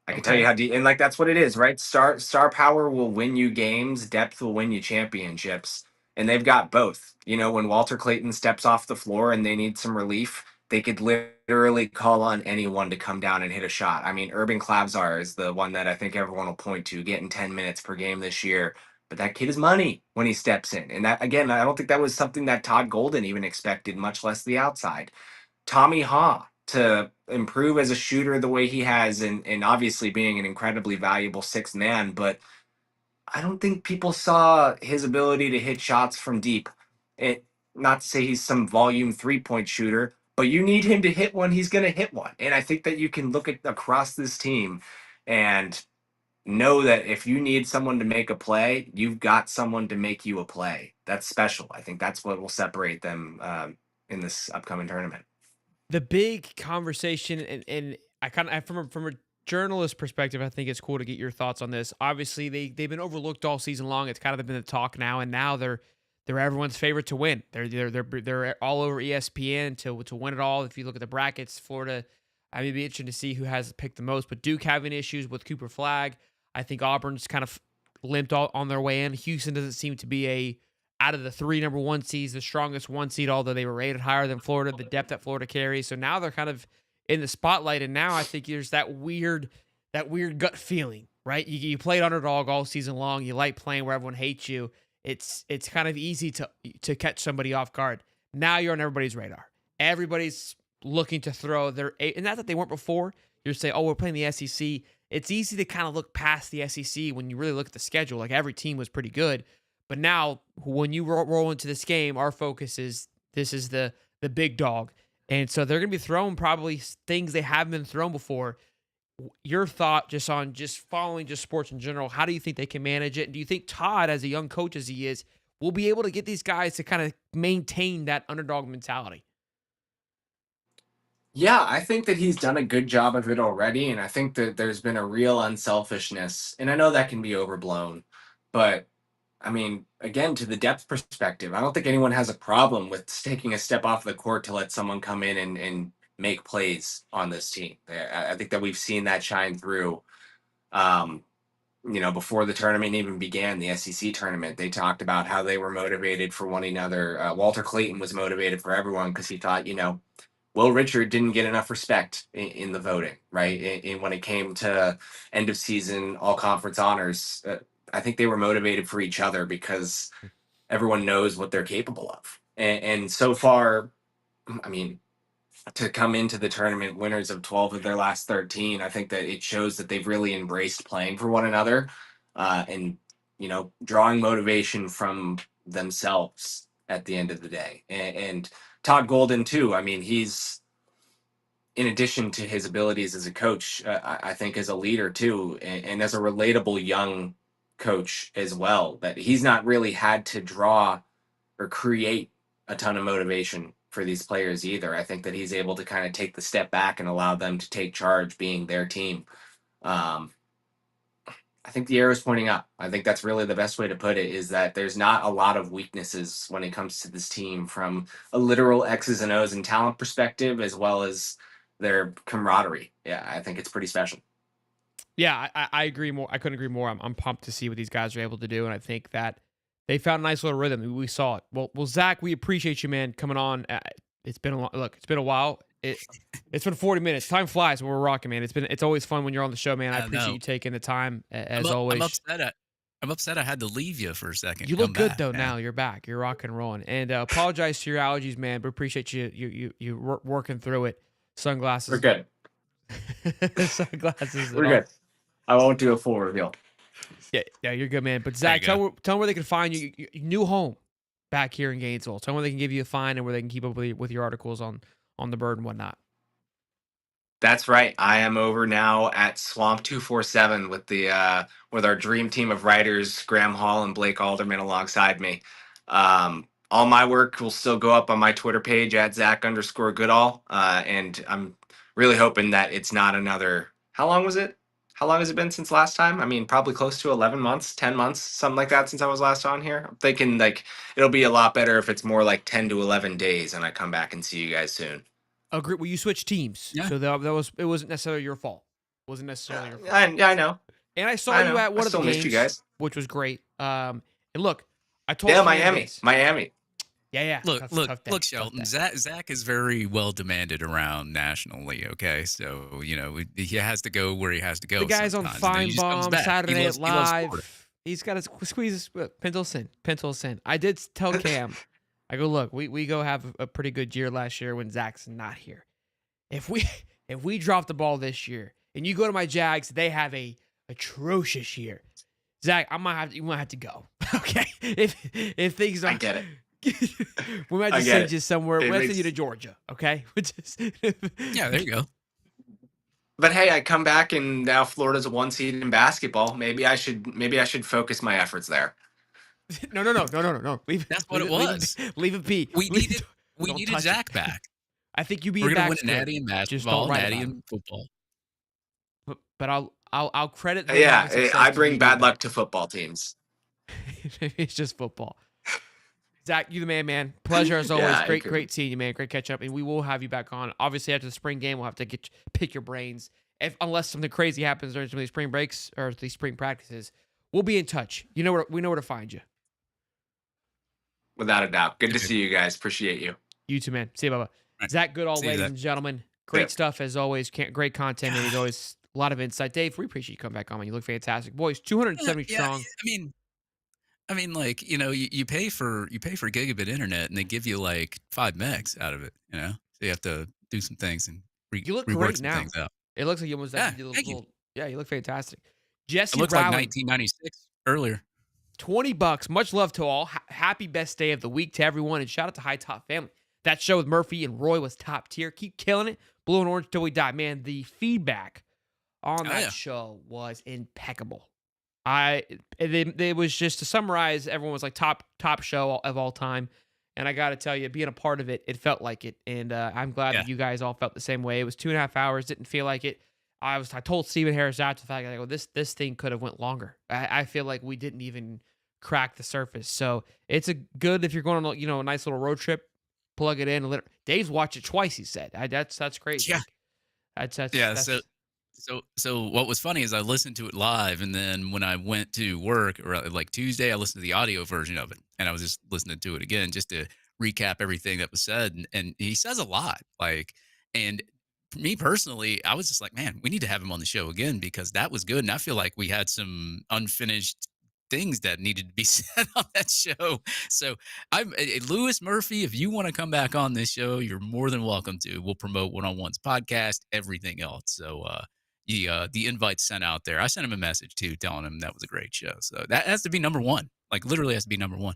I can tell you Okay. how deep, and like that's what it is, right? Star power will win you games, depth will win you championships, and they've got both. You know, when Walter Clayton steps off the floor and they need some relief, they could literally call on anyone to come down and hit a shot. I mean, Urban Klabzar is the one that I think everyone will point to, getting 10 minutes per game this year. But that kid is money when he steps in, and that again, I don't think that was something that Todd Golden even expected, much less the outside. Tommy Ha to improve as a shooter the way he has, and obviously being an incredibly valuable sixth man. But I don't think people saw his ability to hit shots from deep. It, not to say he's some volume 3-point shooter, but you need him to hit one, he's going to hit one. And I think that you can look at across this team and know that if you need someone to make a play, you've got someone to make you a play. That's special. I think that's what will separate them in this upcoming tournament. The big conversation, and I kind of from a journalist perspective, I think it's cool to get your thoughts on this. Obviously, they've been overlooked all season long. It's kind of been the talk now, and now they're everyone's favorite to win. They're all over ESPN to win it all. If you look at the brackets, Florida, I mean, it'd be interesting to see who has picked the most. But Duke having issues with Cooper Flag. I think Auburn's kind of limped all on their way in. Houston doesn't seem to be a out of the three number one seeds, the strongest one seed, although they were rated higher than Florida, the depth that Florida carries. So now they're kind of in the spotlight. And now I think there's that weird gut feeling, right? You played underdog all season long. You like playing where everyone hates you. It's kind of easy to catch somebody off guard. Now you're on everybody's radar. Everybody's looking to throw their, and not that they weren't before. You're saying, oh, we're playing the SEC. It's easy to kind of look past the SEC when you really look at the schedule. Like every team was pretty good. But now, when you roll into this game, our focus is this is the big dog, and so they're going to be throwing probably things they haven't been thrown before. Your thought just on just following just sports in general? How do you think they can manage it? And do you think Todd, as a young coach as he is, will be able to get these guys to kind of maintain that underdog mentality? Yeah, I think that he's done a good job of it already, and I think that there's been a real unselfishness, and I know that can be overblown, but I mean, again, to the depth perspective, I don't think anyone has a problem with taking a step off the court to let someone come in and make plays on this team. I think that we've seen that shine through. Um, before the tournament even began, the SEC tournament, they talked about how they were motivated for one another. Walter Clayton was motivated for everyone because he thought, Will Richard didn't get enough respect in the voting, right? When it came to end of season all conference honors, I think they were motivated for each other because everyone knows what they're capable of. And so far, I mean, to come into the tournament winners of 12 of their last 13, I think that it shows that they've really embraced playing for one another and, drawing motivation from themselves at the end of the day. And Todd Golden, too. I mean, he's, in addition to his abilities as a coach, I think as a leader too, and as a relatable young coach as well, that he's not really had to draw or create a ton of motivation for these players either. I think that he's able to kind of take the step back and allow them to take charge being their team. Um, I think the arrow is pointing up. I think that's really the best way to put it, is that there's not a lot of weaknesses when it comes to this team from a literal X's and O's and talent perspective, as well as their camaraderie. Yeah, I think it's pretty special. Yeah, I agree more. I couldn't agree more. I'm pumped to see what these guys are able to do, and I think that they found a nice little rhythm. We saw it. Well, Zach, we appreciate you, man, coming on. It's been it's been a while. It's been 40 minutes. Time flies when we're rocking, man. It's always fun when you're on the show, man. I appreciate you taking the time as always. I'm upset. I had to leave you for a second. You look good back, though. man. Now you're back. You're rocking and rolling. And apologize to your allergies, man. But appreciate you working through it. Sunglasses. We're good. Sunglasses. We're good. I won't do a full reveal. Yeah, you're good, man. But Zach, tell them where they can find you. New home back here in Gainesville. Tell them where they can give you a find and where they can keep up with your articles on the bird and whatnot. That's right. I am over now at Swamp 247 with with our dream team of writers, Graham Hall and Blake Alderman alongside me. All my work will still go up on my Twitter page at Zach_Goodall. And I'm really hoping that it's not another, how long was it? how long has it been since last time? I mean, probably close to 11 months, 10 months, something like that since I was last on here. I'm thinking like it'll be a lot better if it's more like 10 to 11 days and I come back and see you guys soon. Agree. Well, you switched teams, Yeah. so it wasn't necessarily your fault. Wasn't necessarily your fault. I know. And I saw I you know. at one I of the still missed you games, guys. which was great. And look, I told Yeah, fan Miami. base- Miami. Yeah. Look, Tough look, day, look, tough Shelton. day. Zach is very well demanded around nationally. Okay, so he has to go where he has to go. The guy's on sometimes, and then he just comes Feinbaum, back. Saturday He Night loves Florida. Live. He's got to squeeze his pencils in. I did tell Cam, I go, look, we go have a pretty good year last year when Zach's not here. If we drop the ball this year and you go to my Jags, they have a atrocious year. Zach, you might have to go. Okay, if things don't, I get it. we might I just get send it. you somewhere. It We'll makes- send you to Georgia. Okay, Yeah, there you go. But hey, I come back and now Florida's a 1 seed in basketball. Maybe I should focus my efforts there. No. Leave, That's what leave it was. Leave it be. We needed Don't we needed touch Zach it. back. I think you being We're gonna back. win a natty in Just don't basketball, write natty about in football. But I'll credit. them Yeah, having success I to bring you bad being luck back. to football teams. It's just football. Zach, you the man. Pleasure as always. Yeah, I agree. Great seeing you, man. Great catch up, and we will have you back on. Obviously, after the spring game, we'll have to pick your brains. Unless something crazy happens during some of these spring breaks or these spring practices, we'll be in touch. We know where to find you. Without a doubt. Good to see you guys. Appreciate you. You too, man. See you, Bubba. Right. Zach Goodall, See you, ladies Zach. and gentlemen. Great Yeah. stuff as always. Great content, and he's always a lot of insight. Dave, we appreciate you coming back on, man. You look fantastic, boys. 270 strong. I mean, like you pay for gigabit internet, and they give you like 5 megs out of it. So you have to do some things and You look rework great some now. things out. It looks like you almost Yeah, have a thank you. little. Yeah, you look fantastic. It Jesse looks like Rowland, 1996 earlier. $20. Much love to all. Happy best day of the week to everyone, and shout out to High Top Family. That show with Murphy and Roy was top tier. Keep killing it. Blue and orange till we die. Man, the feedback on that show was impeccable. It was just to summarize, everyone was like top show of all time. And I got to tell you, being a part of it, it felt like it. And I'm glad that you guys all felt the same way. It was 2.5 hours. Didn't feel like it. I told Stephen Harris after the fact, I go, this thing could have went longer. I feel like we didn't even crack the surface. So it's a good, if you're going on a nice little road trip, plug it in. Dave's watched it twice, he said. That's crazy. Yeah. That's So what was funny is I listened to it live, and then when I went to work, or like Tuesday, I listened to the audio version of it, and I was just listening to it again just to recap everything that was said. And he says a lot, and for me personally, I was just like, man, we need to have him on the show again because that was good, and I feel like we had some unfinished things that needed to be said on that show. So I'm Lewis Murphy. If you want to come back on this show, you're more than welcome to. We'll promote One-on-One's podcast, everything else. So the invite's sent out there. I sent him a message too, telling him that was a great show. So that has to be number one. Like literally has to be number one.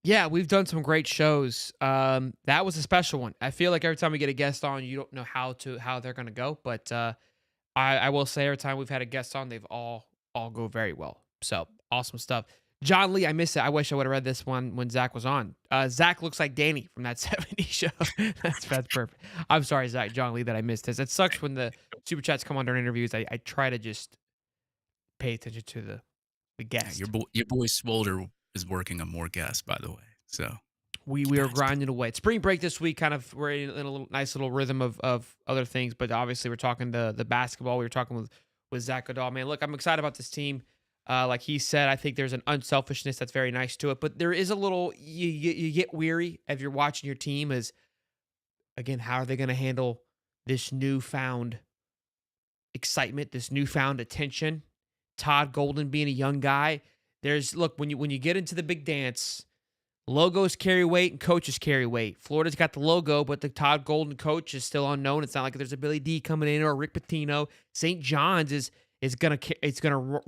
Yeah, we've done some great shows. That was a special one. I feel like every time we get a guest on, you don't know how they're gonna go. But I will say every time we've had a guest on, they've all go very well. So awesome stuff. John Lee, I miss it. I wish I would have read this one when Zach was on. Zach looks like Danny from that 70s show. that's perfect. I'm sorry, Zach, John Lee, that I missed this. It sucks when the super chats come on during interviews. I try to just pay attention to the guest. Yeah, your boy Smolder is working on more guests, by the way. So we are grinding away. It's spring break this week. Kind of we're in a nice little rhythm of other things, but obviously we're talking the basketball. We were talking with Zach Goodall. Man, look, I'm excited about this team. Like he said, I think there's an unselfishness that's very nice to it, but there is a little you get weary if you're watching your team. As again, how are they going to handle this newfound excitement, this newfound attention? Todd Golden being a young guy. Look, when you get into the big dance, logos carry weight and coaches carry weight. Florida's got the logo, but the Todd Golden coach is still unknown. It's not like there's a Billy D coming in or a Rick Pitino. St. John's is gonna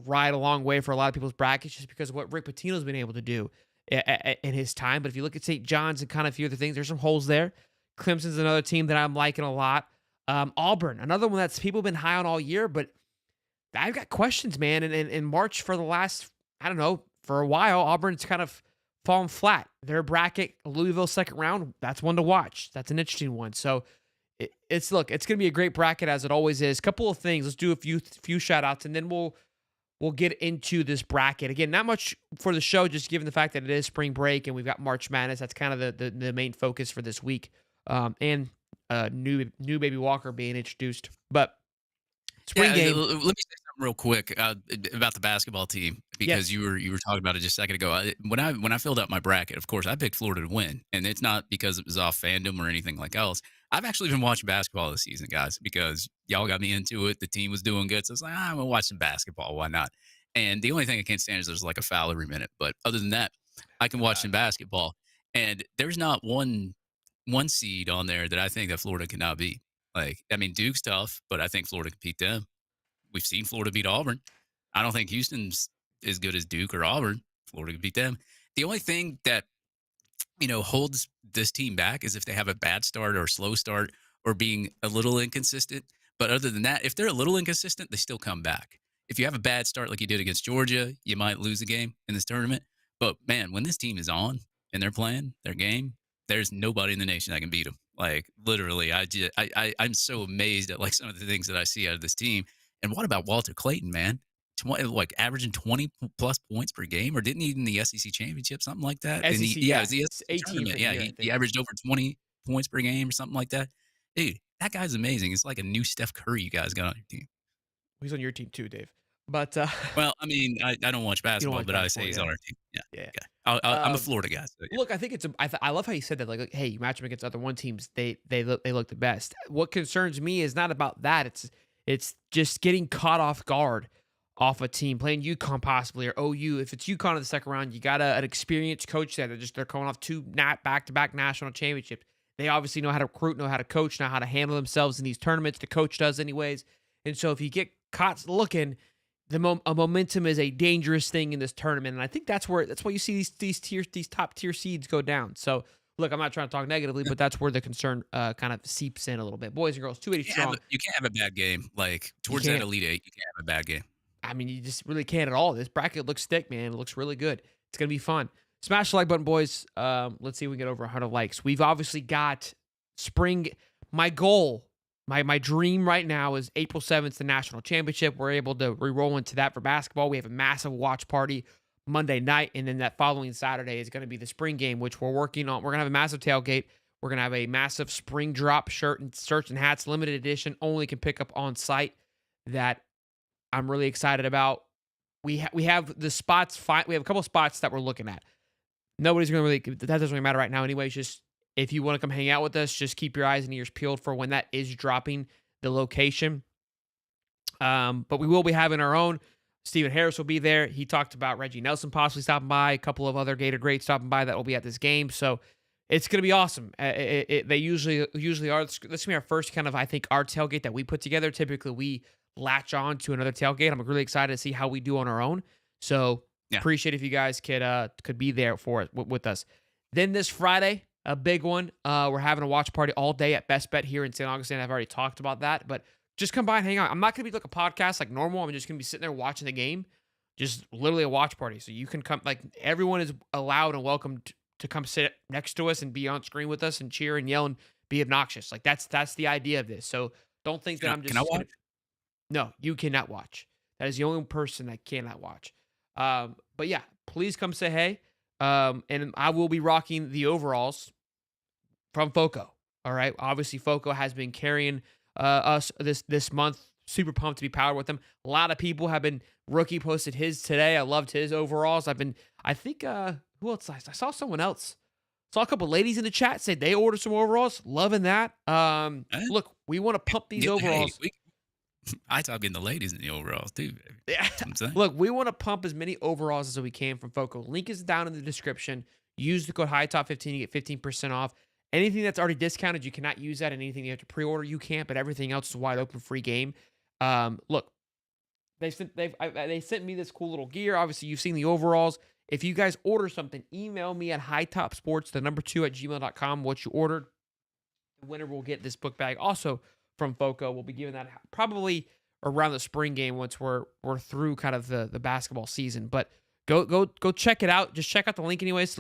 ride a long way for a lot of people's brackets just because of what Rick Pitino's been able to do in his time. But if you look at St. John's and kind of a few other things, there's some holes there. Clemson's another team that I'm liking a lot. Auburn, another one that's people have been high on all year, but I've got questions, man. And in March for the last, I don't know, for a while, Auburn's kind of fallen flat. Their bracket, Louisville second round, that's one to watch. That's an interesting one. So It's going to be a great bracket as it always is. Couple of things. Let's do a few shout outs and then we'll get into this bracket. Again, not much for the show, just given the fact that it is spring break and we've got March Madness. That's kind of the main focus for this week. And new baby Walker being introduced. But spring game. Let me say something real quick about the basketball team because you were talking about it just a second ago. When I filled out my bracket, of course, I picked Florida to win, and it's not because it was off fandom or anything like else. I've actually been watching basketball this season, guys, because y'all got me into it. The team was doing good, so I was like, I'm gonna watch some basketball. Why not? And the only thing I can't stand is there's like a foul every minute. But other than that, I can watch some basketball. And there's not one seed on there that I think that Florida cannot beat. Like, I mean, Duke's tough, but I think Florida can beat them. We've seen Florida beat Auburn. I don't think Houston's as good as Duke or Auburn. Florida can beat them. The only thing that, holds this team back is if they have a bad start or a slow start or being a little inconsistent. But other than that, if they're a little inconsistent, they still come back. If you have a bad start like you did against Georgia, you might lose a game in this tournament. But, man, when this team is on and they're playing their game, there's nobody in the nation that can beat them. Like, literally, I'm so amazed at, like, some of the things that I see out of this team. And what about Walter Clayton, man? Averaging 20-plus points per game, or didn't he in the SEC championship, something like that? SEC, and yeah, it was the SEC 18 tournament. for the Yeah, year, I he think. averaged over 20 points per game or something like that. Dude, that guy's amazing. It's like a new Steph Curry you guys got on your team. He's on your team too, Dave. But Well, I mean, I don't watch basketball, watch but I basketball, say he's yeah. on our team. Yeah. Yeah. I'm a Florida guy. So yeah. Look, I think I love how you said that. Like, hey, you match them against other one teams, they look the best. What concerns me is not about that. It's just getting caught off guard off a team playing UConn possibly or OU. If it's UConn in the second round, you got an experienced coach there. They're coming off two back-to-back national championships. They obviously know how to recruit, know how to coach, know how to handle themselves in these tournaments. The coach does anyways. And so if you get caught looking, a momentum is a dangerous thing in this tournament, and I think that's why you see these top tier seeds go down. So look, I'm not trying to talk negatively, but that's where the concern kind of seeps in a little bit. Boys and girls, 280 strong. You can't have a bad game. Like towards that Elite Eight, you can't have a bad game. I mean, you just really can't at all. This bracket looks thick, man. It looks really good. It's gonna be fun. Smash the like button, boys. Let's see if we can get over 100 likes. We've obviously got spring. My goal. My dream right now is April 7th, the national championship. We're able to re-roll into that for basketball. We have a massive watch party Monday night, and then that following Saturday is going to be the spring game, which we're working on. We're going to have a massive tailgate. We're going to have a massive spring drop shirts and hats, limited edition, only can pick up on site, that I'm really excited about. We have the spots. We have a couple of spots that we're looking at. Nobody's going to really, that doesn't really matter right now anyways. Just if you want to come hang out with us, just keep your eyes and ears peeled for when that is dropping, the location. But we will be having our own. Stephen Harris will be there. He talked about Reggie Nelson possibly stopping by, a couple of other Gator greats stopping by that will be at this game. So it's going to be awesome. They usually are. This is going to be our first kind of, I think, our tailgate that we put together. Typically, we latch on to another tailgate. I'm really excited to see how we do on our own. So appreciate if you guys could be there for it with us. Then this Friday, a big one. We're having a watch party all day at Best Bet here in St. Augustine. I've already talked about that, but just come by and hang out. I'm not going to be like a podcast like normal. I'm just going to be sitting there watching the game. Just literally a watch party. So you can come, like, everyone is allowed and welcome to come sit next to us and be on screen with us and cheer and yell and be obnoxious. Like, that's the idea of this. So don't think that I'm just. Can I watch? No, you cannot watch. That is the only person that cannot watch. But yeah, please come say hey. And I will be rocking the overalls from FOCO. All right. Obviously, FOCO has been carrying us this month. Super pumped to be powered with them. A lot of people have been. Rookie posted his today. I loved his overalls. I think who else? I saw someone else. Saw a couple ladies in the chat say they ordered some overalls. Loving that. Look, we want to pump these overalls. I talk getting the ladies in the overalls too. Baby. Yeah. Look, we want to pump as many overalls as we can from FOCO. Link is down in the description. Use the code HIGHTOP15 to get 15% off. Anything that's already discounted, you cannot use that. And anything you have to pre-order, you can't. But everything else is wide open, free game. Look, they sent me this cool little gear. Obviously, you've seen the overalls. If you guys order something, email me at hightopsports2@gmail.com what you ordered. The winner will get this book bag. Also from FOCO, we'll be giving that probably around the spring game once we're through kind of the basketball season. But go check it out. Just check out the link anyways.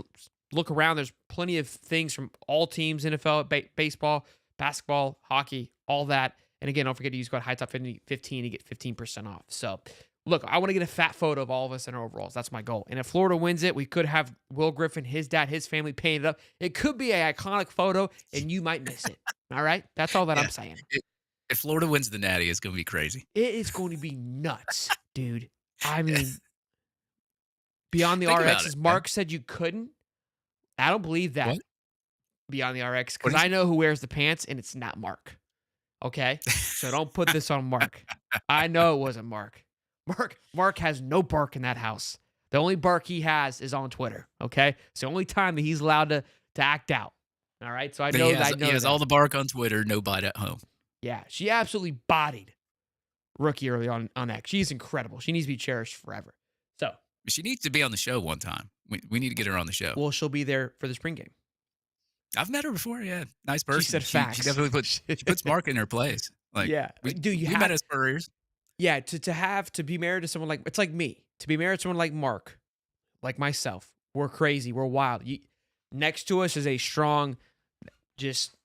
Look around. There's plenty of things from all teams, NFL, baseball, basketball, hockey, all that. And again, don't forget to use code HIGHTOP15 to get 15% off. So, look, I want to get a fat photo of all of us in our overalls. That's my goal. And if Florida wins it, we could have Will Griffin, his dad, his family painted up. It could be an iconic photo, and you might miss it. All right? That's all that I'm saying. If Florida wins the Natty, it's going to be crazy. It is going to be nuts, dude. I mean, Beyond the Think about RX, as it, Mark said you couldn't. I don't believe that. What? Beyond the RX, What because is I know who wears the pants, and it's not Mark. Okay? So don't put this on Mark. I know it wasn't Mark. Mark has no bark in that house. The only bark he has is on Twitter. Okay? It's the only time that he's allowed to act out. All right? So I know that. He has all the bark on Twitter, no bite at home. Yeah, she absolutely bodied Rookie early on X. She's incredible. She needs to be cherished forever. So She needs to be on the show one time. We need to get her on the show. well, she'll be there for the spring game. I've met her before. Yeah, nice person. She said facts. She definitely puts Mark in her place. Like, yeah, dude, we met as Spurriers. Yeah, to be married to someone like, it's like me. To be married to someone like Mark, like myself, we're crazy, we're wild. Next to us is a strong, just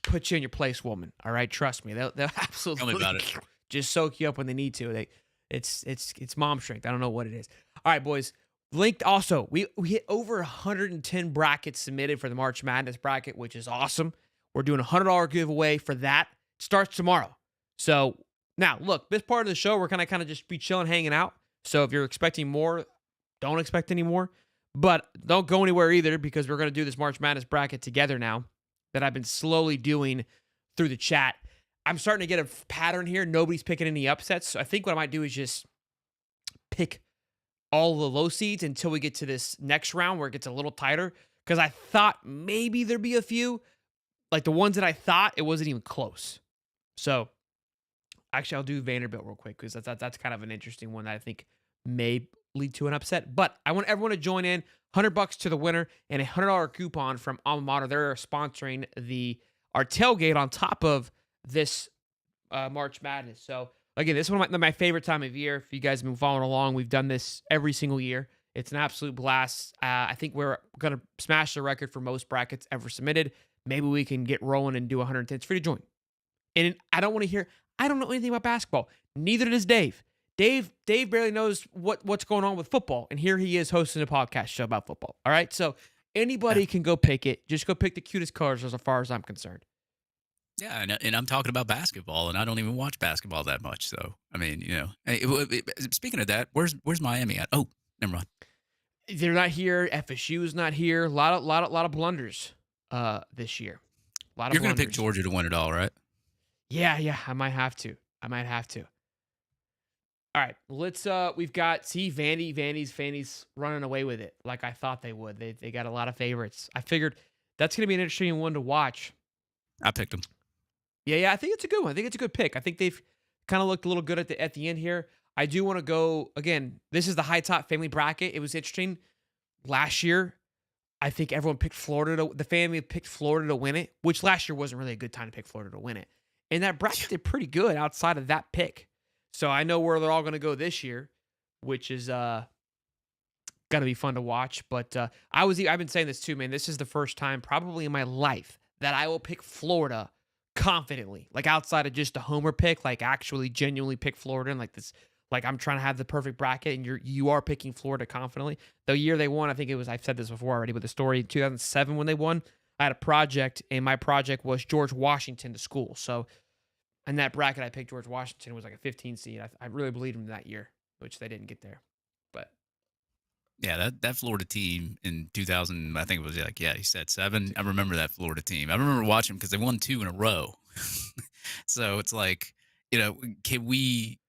put you in your place woman. All right, trust me, they'll absolutely Tell me about it. just soak you up when they need to. It's mom strength. I don't know what it is. All right, boys. Linked also, we hit over 110 brackets submitted for the March Madness bracket, which is awesome. We're doing a $100 giveaway for that. It starts tomorrow. So now, look, this part of the show, we're kind of just be chilling, hanging out. So if you're expecting more, don't expect any more. But don't go anywhere either, because we're going to do this March Madness bracket together now that I've been slowly doing through the chat. I'm starting to get a pattern here. Nobody's picking any upsets. So I think what I might do is just pick all the low seeds until we get to this next round where it gets a little tighter. Because I thought maybe there'd be a few. Like the ones that I thought, it wasn't even close. So actually, I'll do Vanderbilt real quick, because that's kind of an interesting one that I think may lead to an upset. But I want everyone to join in. $100 to the winner and a $100 coupon from Alma Mater. They're sponsoring our tailgate on top of this March Madness. So again, this is one of my favorite time of year. If you guys have been following along, we've done this every single year. It's an absolute blast. I think we're going to smash the record for most brackets ever submitted. Maybe we can get rolling and do 110. It's free to join. And I don't know anything about basketball. Neither does Dave. Dave barely knows what's going on with football. And here he is hosting a podcast show about football. All right. So anybody can go pick it. Just go pick the cutest colors as far as I'm concerned. Yeah, and I'm talking about basketball, and I don't even watch basketball that much. So, I mean, speaking of that, where's Miami at? Oh, never mind. They're not here. FSU is not here. A lot of blunders this year. You're going to pick Georgia to win it all, right? Yeah. I might have to. All right, let's. We've got Vandy's running away with it like I thought they would. They got a lot of favorites. I figured that's going to be an interesting one to watch. I picked them. Yeah, I think it's a good one. I think it's a good pick. I think they've kind of looked a little good at the end here. I do want to go again. This is the high top family bracket. It was interesting last year. I think everyone picked Florida. The family picked Florida to win it, which last year wasn't really a good time to pick Florida to win it. And that bracket did pretty good outside of that pick. So I know where they're all going to go this year, which is going to be fun to watch. But I've been saying this too, man. This is the first time probably in my life that I will pick Florida confidently, like outside of just a homer pick, like actually genuinely pick Florida and like this, like I'm trying to have the perfect bracket, and you are picking Florida confidently. The year they won, I think it was, I've said this before already, but the story 2007 when they won, I had a project, and my project was George Washington to school. So in that bracket, I picked George Washington. It was like a 15 seed. I really believed him that year, which they didn't get there. But yeah, that Florida team in 2000, I think it was like, yeah, he said 7. I remember that Florida team. I remember watching them because they won 2 in a row. So it's like, can we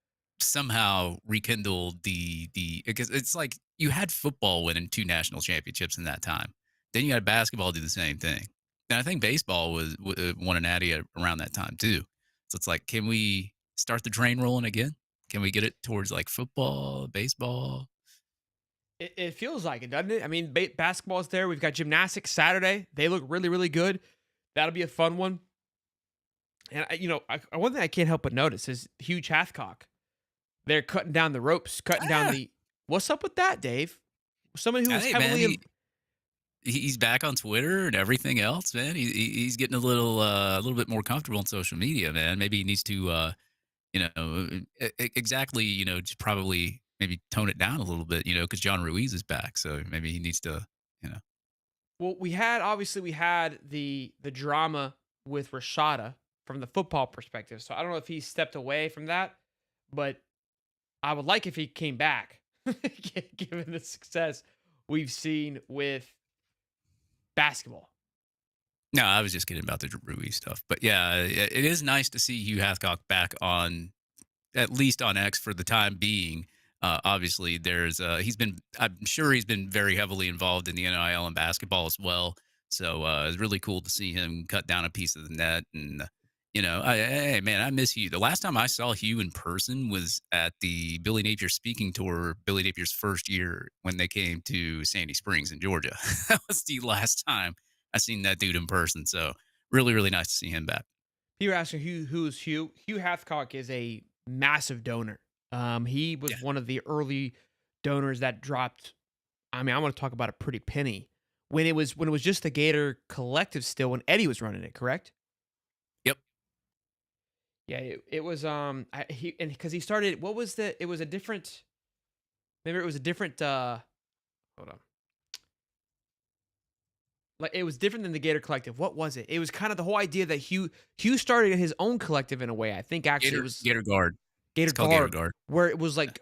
somehow rekindle the because it's like you had football winning 2 national championships in that time. Then you had basketball do the same thing. And I think baseball won a natty around that time too. So it's like, can we start the train rolling again? Can we get it towards like football, baseball? It feels like it, doesn't it? I mean, basketball's there. We've got gymnastics Saturday. They look really, really good. That'll be a fun one. And, one thing I can't help but notice is Hugh Hathcock. They're cutting down the ropes, cutting down the... What's up with that, Dave? Somebody who was heavily... he's back on Twitter and everything else, man. He's getting a little bit more comfortable on social media, man. Maybe he needs to, exactly, just probably maybe tone it down a little bit, because John Ruiz is back, so maybe he needs to, you know. Well, we had the drama with Rashada from the football perspective. So I don't know if he stepped away from that, but I would like if he came back, given the success we've seen with basketball. No, I was just kidding about the Ruiz stuff, but yeah, it is nice to see Hugh Hathcock back on at least on X for the time being. Obviously, I'm sure he's been very heavily involved in the NIL and basketball as well. So it's really cool to see him cut down a piece of the net. And, hey, man, I miss Hugh. The last time I saw Hugh in person was at the Billy Napier speaking tour, Billy Napier's first year when they came to Sandy Springs in Georgia. That was the last time I seen that dude in person. So really, really nice to see him back. People are asking who's Hugh. Hugh Hathcock is a massive donor. He was Yeah. one of the early donors that dropped. I mean, I want to talk about a pretty penny when it was just the Gator Collective still when Eddie was running it. Correct? Yep. Yeah, it was he and because he started. What was the? It was a different. Maybe it was a different. Hold on. Like it was different than the Gator Collective. What was it? It was kind of the whole idea that Hugh started his own collective in a way. I think actually it was Gator Guard. Gator It's called Gator Guard, Guard. where it was like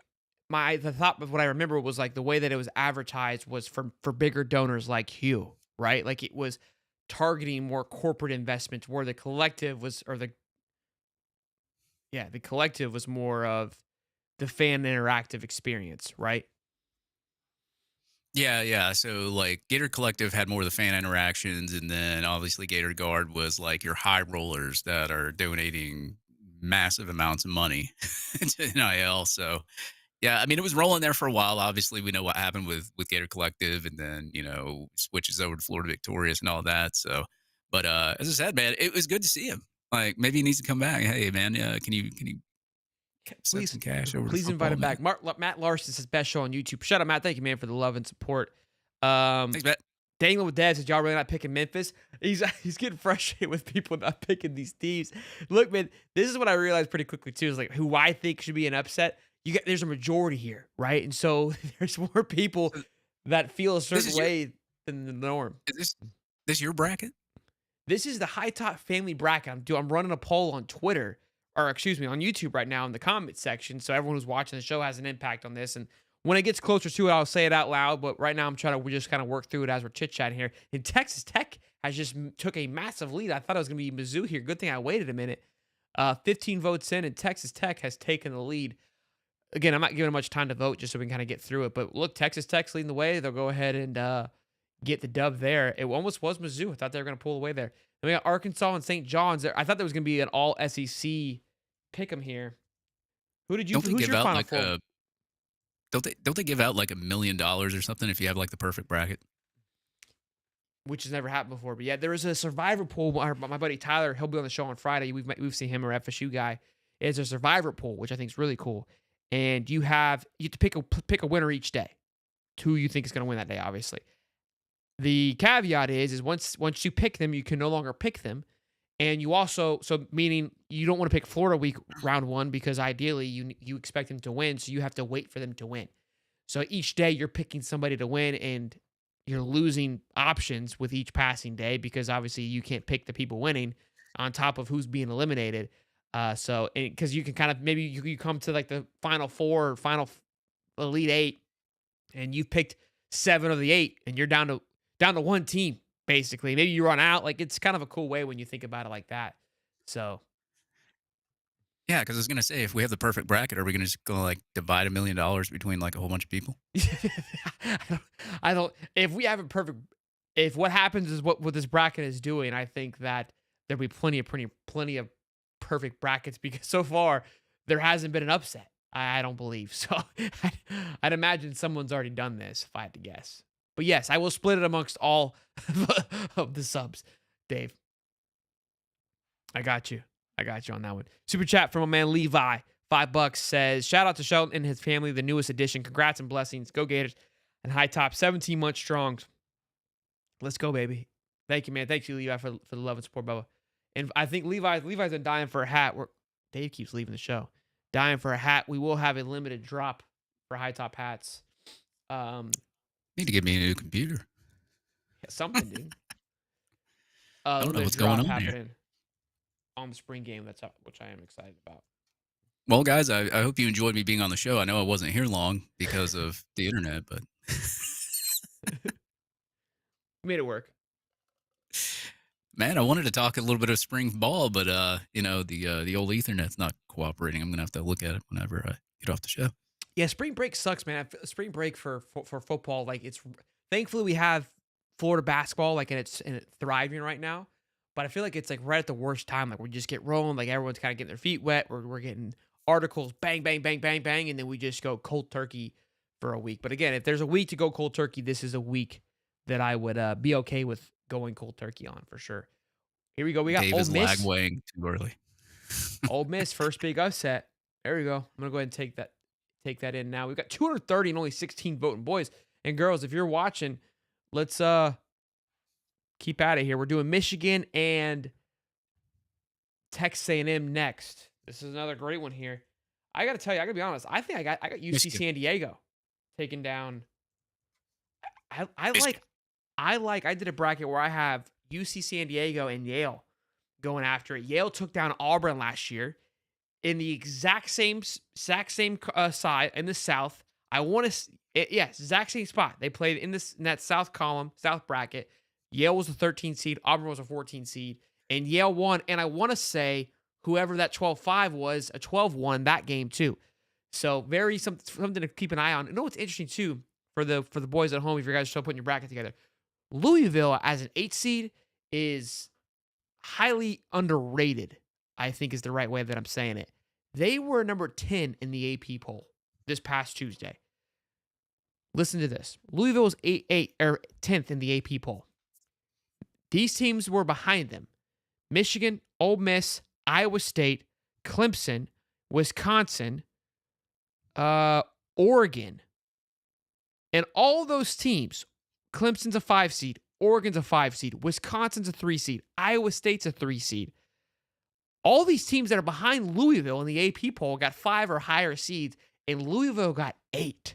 the thought of what I remember was like the way that it was advertised was for bigger donors like Hugh, right? Like it was targeting more corporate investments, where the collective was the collective was more of the fan interactive experience, right? Yeah, yeah. So like Gator Collective had more of the fan interactions, and then obviously Gator Guard was like your high rollers that are donating massive amounts of money to NIL. So yeah, I mean it was rolling there for a while. Obviously, we know what happened with Gator Collective, and then switches over to Florida Victorious and all that. So, but as I said, man, it was good to see him. Like maybe he needs to come back. Hey, man, can you send some cash over to Please invite football, him man? back. Matt Larson says best show on YouTube. Shout out Matt, thank you man for the love and support. Thanks, Matt. Daniel with Dad said y'all really not picking Memphis. He's getting frustrated with people not picking these teams. Look, man, this is what I realized pretty quickly too. Is like who I think should be an upset. There's a majority here, right? And so there's more people that feel a certain way than the norm. Is this your bracket? This is the high top family bracket. I'm running a poll on Twitter, or excuse me, on YouTube right now in the comment section. So everyone who's watching the show has an impact on this. And when it gets closer to it, I'll say it out loud. But right now, we just kind of work through it as we're chit chatting here. And Texas Tech has just took a massive lead. I thought it was going to be Mizzou here. Good thing I waited a minute. 15 votes in, and Texas Tech has taken the lead. Again, I'm not giving much time to vote just so we can kind of get through it. But look, Texas Tech's leading the way. They'll go ahead and get the dub there. It almost was Mizzou. I thought they were going to pull away there. Then we got Arkansas and St. John's there. I thought there was going to be an all SEC pick 'em here. Who's your final four? Don't they give out like $1 million or something if you have like the perfect bracket? Which has never happened before. But yeah, there is a survivor pool. My buddy Tyler, he'll be on the show on Friday. We've seen him, or FSU guy. It's a survivor pool, which I think is really cool. And you have to pick a winner each day. Who you think is going to win that day, obviously. The caveat is once you pick them, you can no longer pick them. And you also, meaning you don't want to pick Florida round one because ideally you expect them to win, so you have to wait for them to win. So each day you're picking somebody to win, and you're losing options with each passing day because obviously you can't pick the people winning on top of who's being eliminated. So because you can kind of maybe you come to like the final four or final Elite Eight, and you've picked 7 of the 8, and you're down to one team. Basically, maybe you run out. Like it's kind of a cool way when you think about it like that. So, yeah, because I was gonna say if we have the perfect bracket, are we gonna just go like divide $1 million between like a whole bunch of people? I don't. If we have a perfect, if what happens is what this bracket is doing, I think that there'll be plenty of perfect brackets because so far there hasn't been an upset. I don't believe so. I'd imagine someone's already done this if I had to guess. But yes, I will split it amongst all of the subs, Dave. I got you on that one. Super chat from a man Levi, $5 says, shout out to Shelton and his family, the newest addition. Congrats and blessings. Go Gators. And high top, 17 months strong. Let's go, baby. Thank you, man. Thank you, Levi, for the love and support, Bubba. And I think Levi's been dying for a hat. Dave keeps leaving the show. Dying for a hat. We will have a limited drop for high top hats. Need to get me a new computer. Yeah, something, dude. I don't know Limited what's drop going on here. happening on the spring game. That's up, which I am excited about. Well, guys, I hope you enjoyed me being on the show. I know I wasn't here long because of the internet, but We made it work. man, I wanted to talk a little bit of spring ball, but the old Ethernet's not cooperating. I'm gonna have to look at it whenever I get off the show. Yeah, spring break sucks, man. Spring break for football, like it's thankfully we have Florida basketball, like and it's thriving right now. But I feel like it's like right at the worst time. Like we just get rolling, like everyone's kind of getting their feet wet. We're getting articles, bang, bang, bang, bang, bang, and then we just go cold turkey for a week. But again, if there's a week to go cold turkey, this is a week that I would be okay with going cold turkey on for sure. Here we go. We got Dave Ole is Miss. lagwaying too early. Ole Miss first big upset. There we go. I'm gonna go ahead and take that in now. We've got 230 and only 16 voting boys and girls. If you're watching, let's keep out of here. We're doing Michigan and Texas A&M next. This is another great one here. I gotta tell you, I gotta be honest. I think I got UC Michigan. San Diego taking down. Michigan. I did a bracket where I have UC San Diego and Yale going after it. Yale took down Auburn last year in the exact same side in the South. I want to, yes, exact same spot. They played in that South column, South bracket. Yale was a 13 seed. Auburn was a 14 seed. And Yale won. And I want to say whoever that 12-5 was, a 12-1 that game too. So very something to keep an eye on. You know what's interesting too for the boys at home, if you guys are still putting your bracket together, Louisville as an 8 seed is highly underrated, I think is the right way that I'm saying it. They were number 10 in the AP poll this past Tuesday. Listen to this. Louisville was 10th in the AP poll. These teams were behind them. Michigan, Ole Miss, Iowa State, Clemson, Wisconsin, Oregon. And all those teams, Clemson's a 5 seed, Oregon's a 5 seed, Wisconsin's a 3 seed, Iowa State's a 3 seed. All these teams that are behind Louisville in the AP poll got 5 or higher seeds, and Louisville got 8.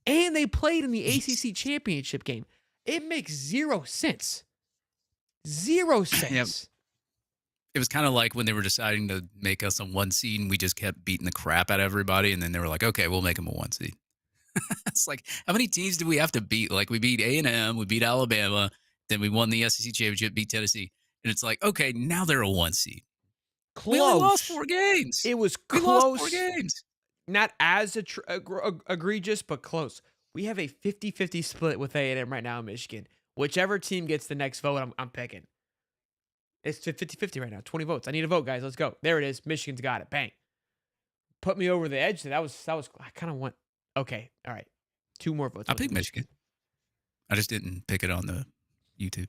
And they played in the ACC championship game. It makes zero sense. Zero sense. Yep. It was kind of like when they were deciding to make us a 1 seed, and we just kept beating the crap out of everybody, and then they were like, okay, we'll make them a 1 seed. It's like, how many teams do we have to beat? Like, we beat A&M, we beat Alabama, then we won the SEC championship, beat Tennessee. And it's like, okay, now they're a 1 seed. Close. We only lost 4 games. It was We close. lost 4 games. Not as egregious, but close. We have a 50-50 split with A&M right now in Michigan. Whichever team gets the next vote, I'm picking. It's 50-50 right now. 20 votes. I need a vote, guys. Let's go. There it is. Michigan's got it. Bang. Put me over the edge. That was. I kind of want. Okay. All right. 2 more votes. I picked Michigan. I just didn't pick it on the YouTube.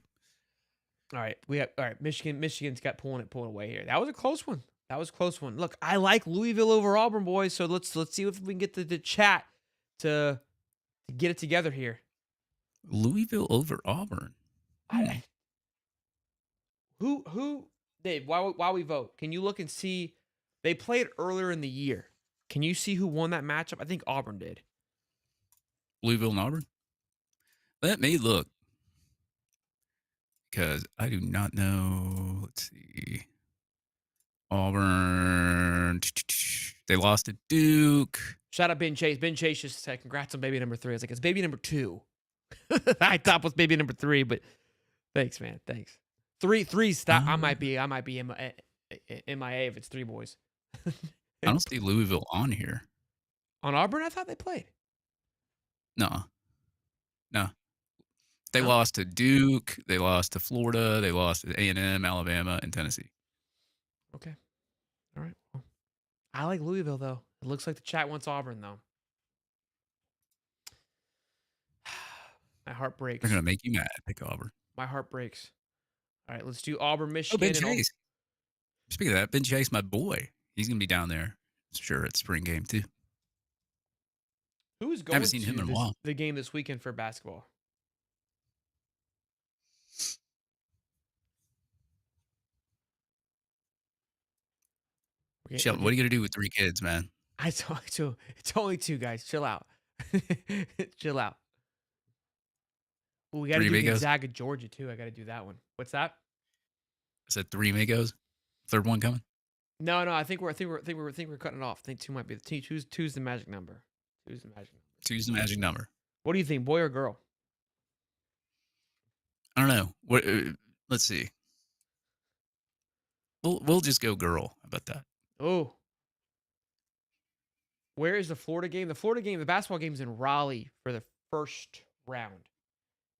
All right. All right. Michigan's got pulling away here. That was a close one. Look, I like Louisville over Auburn, boys. So let's see if we can get the chat to get it together here. Louisville over Auburn. Who Dave, while we vote, can you look and see they played earlier in the year? Can you see who won that matchup? I think Auburn did. Louisville and Auburn? Let me look. Because I do not know. Let's see. Auburn. They lost to Duke. Shout out Ben Chase. Ben Chase just said, congrats on baby number 3. I was like, it's baby number 2. I thought was baby number 3, but thanks, man. Thanks. 3's that I might be MIA if it's 3 boys. I don't see Louisville on here. On Auburn, I thought they played. No. They lost to Duke. They lost to Florida. They lost to A&M, Alabama, and Tennessee. Okay. All right. Well, I like Louisville, though. It looks like the chat wants Auburn, though. My heart breaks. They're going to make you mad. Pick Auburn. My heart breaks. All right, let's do Auburn, Oh, Michigan. Ben Chase. Speaking of that, Ben Chase, my boy. He's going to be down there, sure, at spring game, too. Who is going haven't seen him in a while. the game this weekend for basketball? Shelton, what are you gonna do with 3 kids, man? I talked to. It's only 2 guys. Chill out. Chill out. Well, we got to 3 do Migos? Gonzaga, Georgia too. I got to do that one. What's that? I said 3 Migos. Third one coming. No, I think we're cutting it off. I think 2 might be the two's the magic number. Two's the magic number. 2's the magic number. What do you think, boy or girl? I don't know. What? Let's see. We'll just go girl. How about that? Oh, where is the Florida game? The basketball game's in Raleigh for the first round,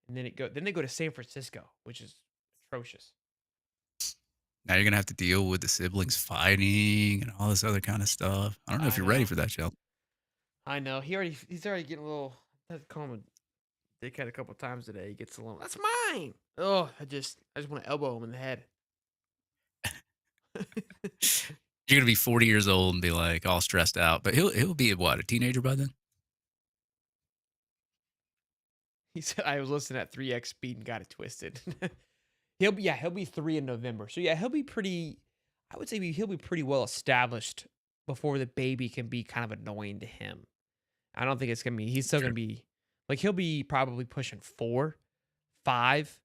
and then they go to San Francisco, which is atrocious. Now you're gonna have to deal with the siblings fighting and all this other kind of stuff. I don't know if you're ready for that, Shelton. I know he's already getting a little. I had to call him a dickhead a couple times today. He gets alone. That's mine. Oh, I just want to elbow him in the head. You're gonna be 40 years old and be like all stressed out, but he'll be a teenager by then? He said I was listening at 3x speed and got it twisted. He'll be 3 in November. So yeah, he'll be pretty. I would say he'll be pretty well established before the baby can be kind of annoying to him. I don't think it's gonna be. He's still gonna be like he'll be probably pushing 4, 5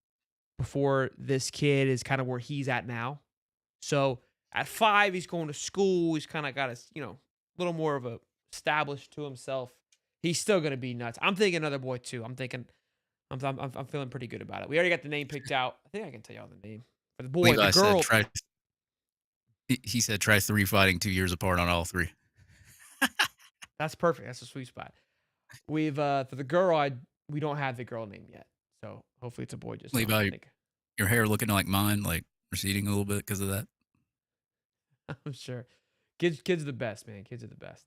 before this kid is kind of where he's at now. So at 5, he's going to school. He's kind of got a little more of a established to himself. He's still gonna be nuts. I'm thinking another boy too. I'm feeling pretty good about it. We already got the name picked out. I think I can tell y'all the name for the boy. Levi the girl. He said try 3 fighting 2 years apart on all 3. That's perfect. That's a sweet spot. We've for the girl, we don't have the girl name yet, so hopefully it's a boy. Just Levi, your hair looking like mine, like receding a little bit because of that. I'm sure. Kids are the best, man. Kids are the best.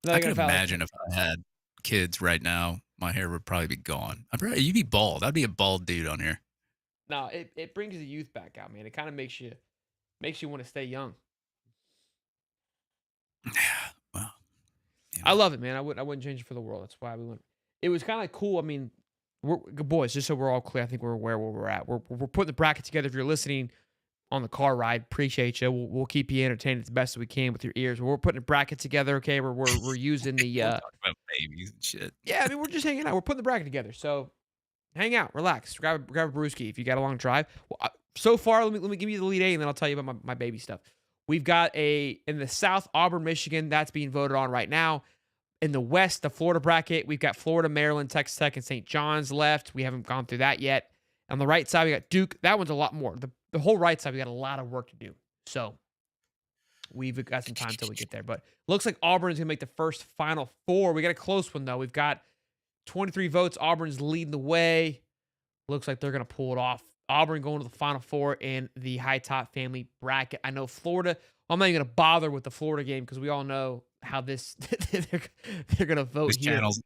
I can imagine if I had kids right now, my hair would probably be gone. You'd be bald. I'd be a bald dude on here. No, it brings the youth back out, man. It kind of makes you want to stay young. Well, I love it, man. I wouldn't change it for the world. That's why we went. It was kind of cool. I mean, we're boys. Just so we're all clear, I think we're aware where we're at. We're putting the bracket together. If you're listening on the car ride, appreciate you. We'll keep you entertained as best as we can with your ears. We're putting a bracket together. Okay, we're using the. We're talking about babies and shit. Yeah, I mean, we're just hanging out. We're putting the bracket together. So hang out, relax, grab a brewski if you got a long drive. Well, so far, let me give you the lead A, and then I'll tell you about my baby stuff. We've got in the South, Auburn, Michigan. That's being voted on right now. In the West, the Florida bracket, we've got Florida, Maryland, Texas Tech, and St. John's left. We haven't gone through that yet. On the right side, we got Duke. That one's a lot more. The whole right side, we got a lot of work to do. So we've got some time until we get there. But looks like Auburn's going to make the first Final Four. We got a close one, though. We've got 23 votes. Auburn's leading the way. Looks like they're going to pull it off. Auburn going to the Final Four in the high top family bracket. I know Florida. I'm not even going to bother with the Florida game because we all know how this they're going to vote this here. Channel's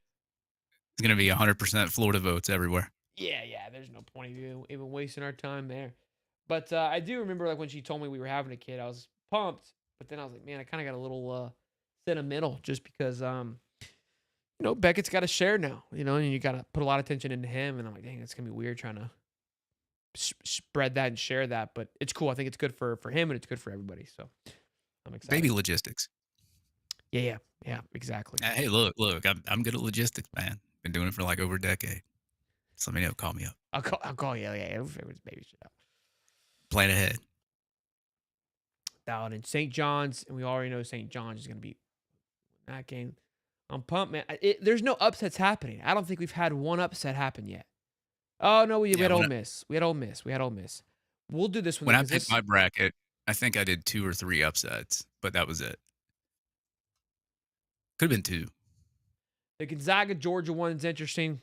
going to be 100% Florida votes everywhere. Yeah. There's no point even wasting our time there. But I do remember like when she told me we were having a kid, I was pumped. But then I was like, man, I kind of got a little sentimental just because Beckett's got to share now, and you got to put a lot of attention into him. And I'm like, dang, it's going to be weird trying to spread that and share that. But it's cool. I think it's good for him and it's good for everybody. So I'm excited. Baby logistics. Yeah, exactly. Hey, look, I'm good at logistics, man. Been doing it for like over a decade. So let me know. Call me up. I'll call you. Yeah, everybody's baby shit out. Plan ahead. Down in St. John's, and we already know St. John's is going to be that game. I'm pumped, man. There's no upsets happening. I don't think we've had one upset happen yet. Oh, no, we had Ole Miss. We had Ole Miss. We'll do this one. When I picked my bracket, I think I did 2 or 3 upsets, but that was it. Could have been 2. The Gonzaga Georgia one's interesting.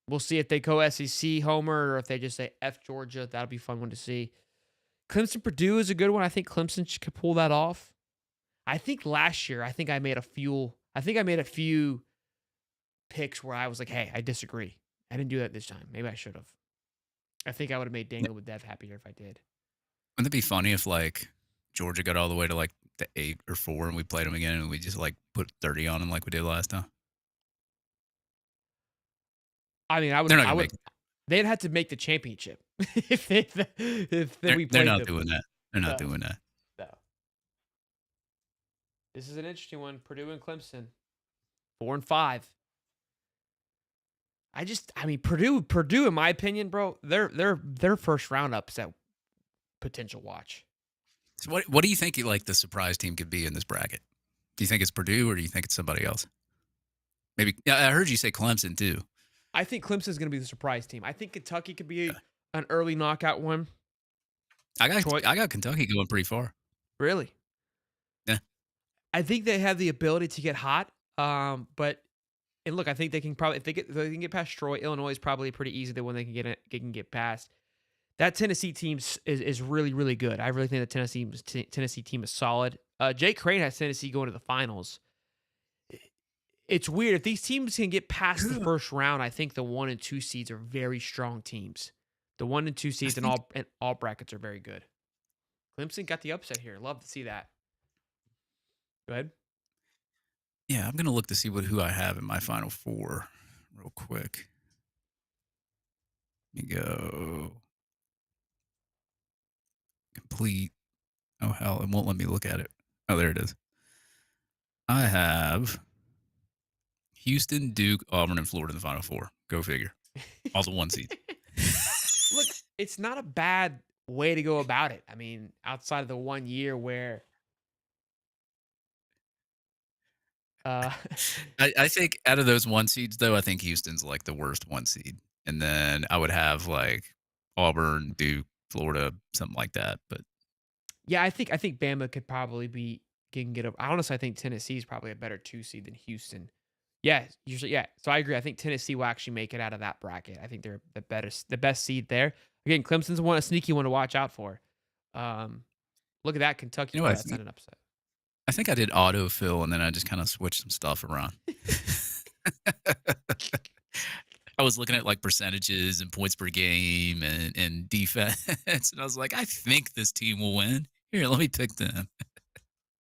We'll see if they go SEC homer or if they just say F Georgia. That'll be a fun one to see. Clemson Purdue is a good one. I think Clemson could pull that off. I think last year, I made a few picks where I was like, hey, I disagree. I didn't do that this time. Maybe I should have. I think I would have made Dangle with Dev happier if I did. Wouldn't it be funny if like Georgia got all the way to like the 8 or 4 and we played them again and we just like put 30 on them like we did last time? I mean, they'd have to make the championship if we played them. They're not doing that. They're not doing that. No. This is an interesting one. Purdue and Clemson, 4-5. Purdue, in my opinion, bro, their first round upset potential watch. So what do you think like the surprise team could be in this bracket? Do you think it's Purdue or do you think it's somebody else? Maybe I heard you say Clemson too. I think Clemson's going to be the surprise team. I think Kentucky could be Yeah. an early knockout one. I got Kentucky going pretty far. Really? Yeah. I think they have the ability to get hot. But look, I think they can probably if they can get past Troy, Illinois is probably pretty easy. The one they can get past. That Tennessee team is really, really good. I really think the Tennessee team is solid. Jake Crane has Tennessee going to the finals. It's weird. If these teams can get past the first round, I think the 1 and 2 seeds are very strong teams. The 1 and 2 seeds in all brackets are very good. Clemson got the upset here. Love to see that. Go ahead. Yeah, I'm gonna look to see who I have in my Final Four real quick. Let me go complete. Oh hell, it won't let me look at it. Oh, there it is. I have Houston, Duke, Auburn, and Florida in the Final Four. Go figure. Also 1 seed. Look, it's not a bad way to go about it. I mean, outside of the 1 year where I think out of those 1 seeds, though, I think Houston's like the worst 1 seed, and then I would have like Auburn, Duke, Florida, something like that. But yeah, I think Bama could probably get up. Honestly, I think Tennessee is probably a better 2 seed than Houston. Yeah, usually, yeah. So I agree. I think Tennessee will actually make it out of that bracket. I think they're the best seed there. Again, Clemson's a sneaky one to watch out for. Look at that, Kentucky. you know, That's not an upset. I think I did autofill, and then I just kind of switched some stuff around. I was looking at like percentages and points per game and defense, and I was like, I think this team will win. Here, let me pick them.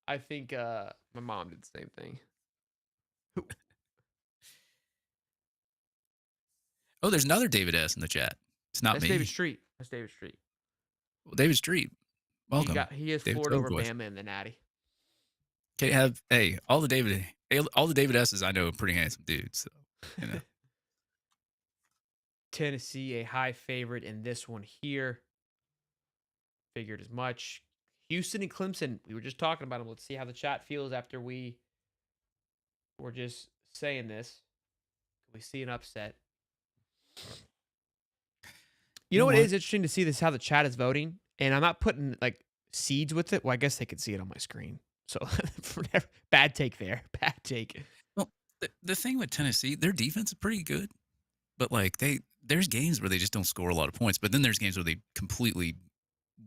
I think my mom did the same thing. Oh, there's another David S. in the chat. It's not That's me. David Street. Well, David Street. Welcome. He has David Florida over Turquoise. Bama in the Natty. Okay, all the David S's I know are pretty handsome dudes. So, you know. Tennessee, a high favorite in this one here. Figured as much. Houston and Clemson, we were just talking about them. Let's see how the chat feels after we were just saying this. We see an upset. You know what is interesting to see this how the chat is voting, and I'm not putting like seeds with it. Well, I guess they could see it on my screen. So bad take there. Bad take. Well, the thing with Tennessee, their defense is pretty good, but like there's games where they just don't score a lot of points, but then there's games where they completely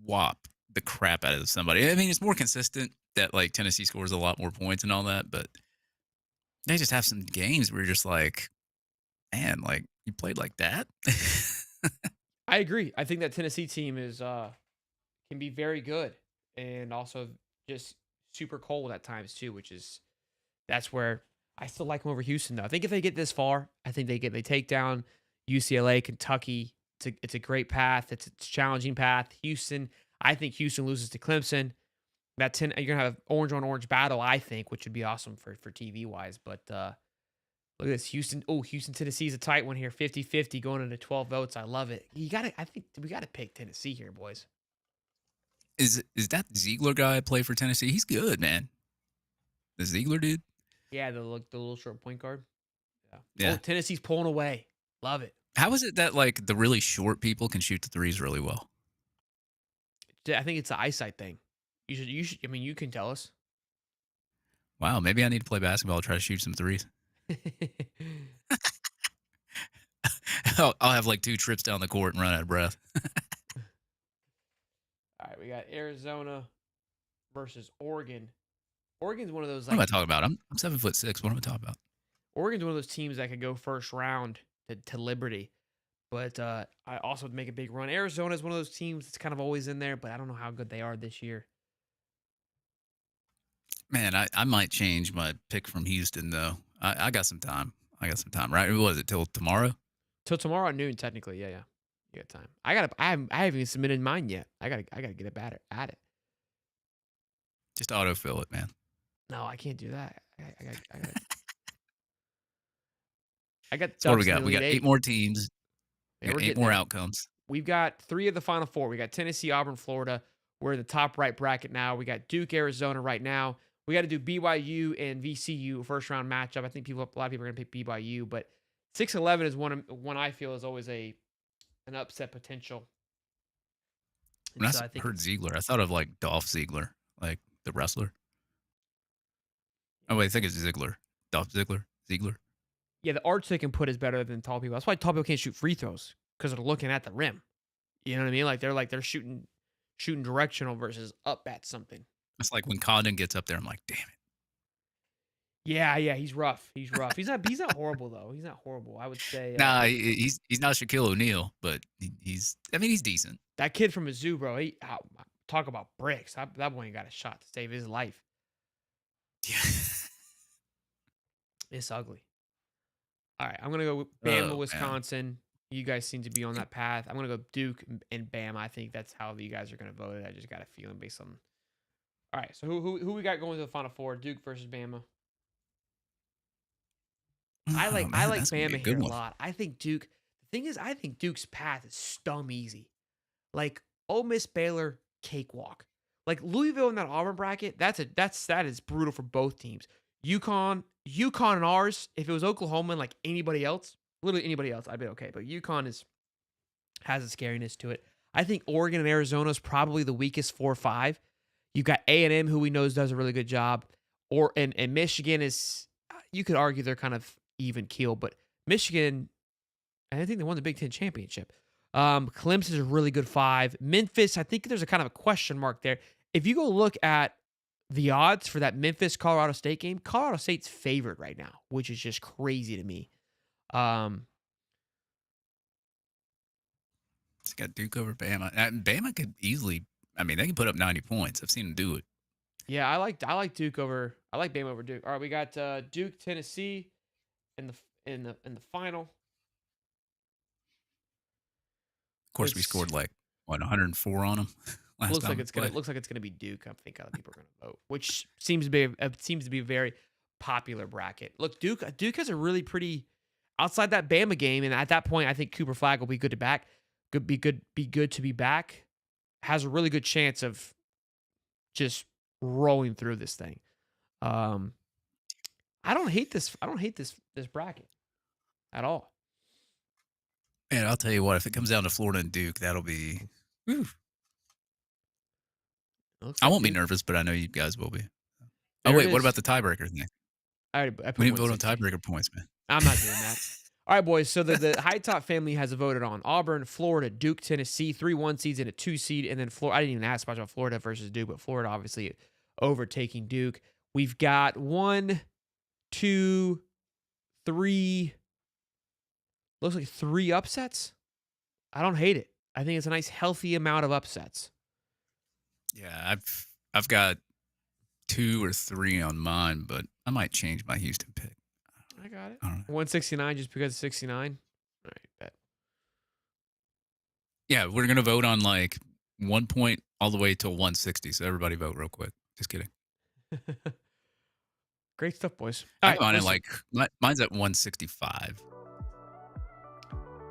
whop the crap out of somebody. I mean, it's more consistent that like Tennessee scores a lot more points and all that, but they just have some games where you're just like, man, like you played like that. I agree. I think that Tennessee team is can be very good and also just super cold at times too, that's where I still like them over Houston though. I think if they get this far, I think they take down UCLA, Kentucky. It's a great path. It's a challenging path. Houston, I think Houston loses to Clemson. You're gonna have orange on orange battle, I think, which would be awesome for TV wise. But look at this. Houston, Tennessee is a tight one here. 50-50 going into 12 votes. I love it. I think we gotta pick Tennessee here, boys. Is that Ziegler guy play for Tennessee? He's good, man. The Ziegler dude? Yeah, the little short point guard. Yeah. Oh, Tennessee's pulling away. Love it. How is it that like the really short people can shoot the threes really well? I think it's the eyesight thing. You should. I mean, you can tell us. Wow, maybe I need to play basketball to try to shoot some threes. I'll have like 2 trips down the court and run out of breath. All right, we got Arizona versus Oregon. Oregon's one of those. What am I talking about? I'm 7'6". What am I talking about? Oregon's one of those teams that could go first round to Liberty, but I also would make a big run. Arizona is one of those teams that's kind of always in there, but I don't know how good they are this year. Man, I might change my pick from Houston though. I got some time. Right? What was it till tomorrow? Till tomorrow at noon, technically. Yeah. You got time. I haven't even submitted mine yet. I gotta get it at it. Just autofill it, man. No, I can't do that. I got So what do we Ducks in got? the We got Elite 8 more teams. We Yeah, got we're 8 getting more there. outcomes. We've got 3 of the Final 4. We got Tennessee, Auburn, Florida. We're in the top right bracket now. We got Duke, Arizona right now. We got to do BYU and VCU first round matchup. I think a lot of people are going to pick BYU, but 6-11 is one I feel is always an upset potential. And When so I I think heard Ziegler, I thought of like Dolph Ziegler, like the wrestler. Oh, wait, I think it's Ziegler. Dolph Ziegler. Ziegler. yeah, the arch they can put is better than tall people. That's why tall people can't shoot free throws because they're looking at the rim. You know what I mean? They're shooting directional versus up at something. It's like when Condon gets up there, I'm like, damn it. Yeah, he's rough. He's not horrible though. He's not horrible. I would say Nah, he's not Shaquille O'Neal, but he's decent. that kid from Mizzou, bro. Talk about bricks. That boy ain't got a shot to save his life. Yeah. It's ugly. All right, I'm gonna go with Bama, Oh, Wisconsin. You guys seem to be on that path. I'm gonna go Duke and Bama. I think that's how you guys are gonna vote it. I just got a feeling based on. All right, so who we got going to the Final Four? Duke versus Bama. I like Bama here a lot. I think Duke. The thing is, I think Duke's path is stum easy. Like Ole Miss, Baylor, cakewalk. Like Louisville in that Auburn bracket, that is brutal for both teams. UConn and ours. If it was Oklahoma and like anybody else, literally anybody else, I'd be okay. But UConn has a scariness to it. I think Oregon and Arizona is probably the weakest 4 or 5. You've got A&M, who we know does a really good job, and Michigan is. You could argue they're kind of even keel, but Michigan, I think they won the Big Ten championship. Clemson is a really good 5. Memphis, I think there's a kind of a question mark there. If you go look at the odds for that Memphis-Colorado State game, Colorado State's favored right now, which is just crazy to me. It's got Duke over Bama. Bama could easily, they can put up 90 points. I've seen them do it. Yeah, I like Duke over. I like Bama over Duke. All right, we got Duke, Tennessee in the final. Of course, we scored 104 on them last time. Looks like it's gonna be Duke. I think other people are gonna vote, which seems to be a very popular bracket. Look, Duke has a really pretty outside that Bama game, and at that point, I think Cooper Flagg will be good to be back. Has a really good chance of just rolling through this thing. I don't hate this bracket at all. And I'll tell you what, if it comes down to Florida and Duke, that'll be. I won't be nervous, but I know you guys will be. Oh wait, what about the tiebreaker thing? We didn't vote on tiebreaker points, man. I'm not doing that. All right, boys. So the High Top family has voted on Auburn, Florida, Duke, Tennessee, 3 1 seeds and a 2 seed, and then Florida. I didn't even ask much about Florida versus Duke, but Florida obviously overtaking Duke. We've got 1, 2, 3. Looks like 3 upsets. I don't hate it. I think it's a nice, healthy amount of upsets. Yeah, I've got 2 or 3 on mine, but I might change my Houston pick. I got it. 169 just because it's 69. All right, bet. Yeah, we're gonna vote on 1 point all the way till 160. So everybody vote real quick. Just kidding. Great stuff, boys. All right, mine's at 165.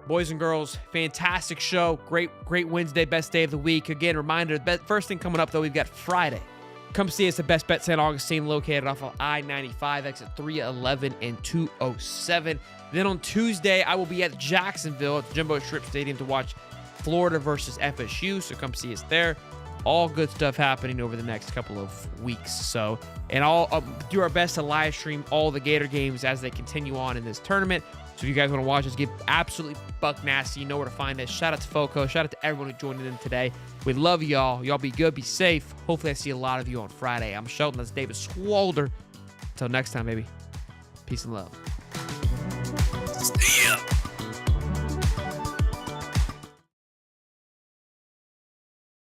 Boys and girls, fantastic show. Great Wednesday, best day of the week. Again, reminder, first thing coming up, though, we've got Friday. Come see us at Best Bet St. Augustine, located off of I-95, exit 311 and 207. Then on Tuesday, I will be at Jacksonville at the Jumbo Shrimp Stadium to watch Florida versus FSU, so come see us there. All good stuff happening over the next couple of weeks. So, and I'll do our best to live stream all the Gator games as they continue on in this tournament. So if you guys want to watch us get absolutely buck nasty, you know where to find us. Shout out to Foco. Shout out to everyone who joined in today. We love y'all. Y'all be good. Be safe. Hopefully I see a lot of you on Friday. I'm Sheldon. That's David Swalder. Until next time, baby. Peace and love. Stay up.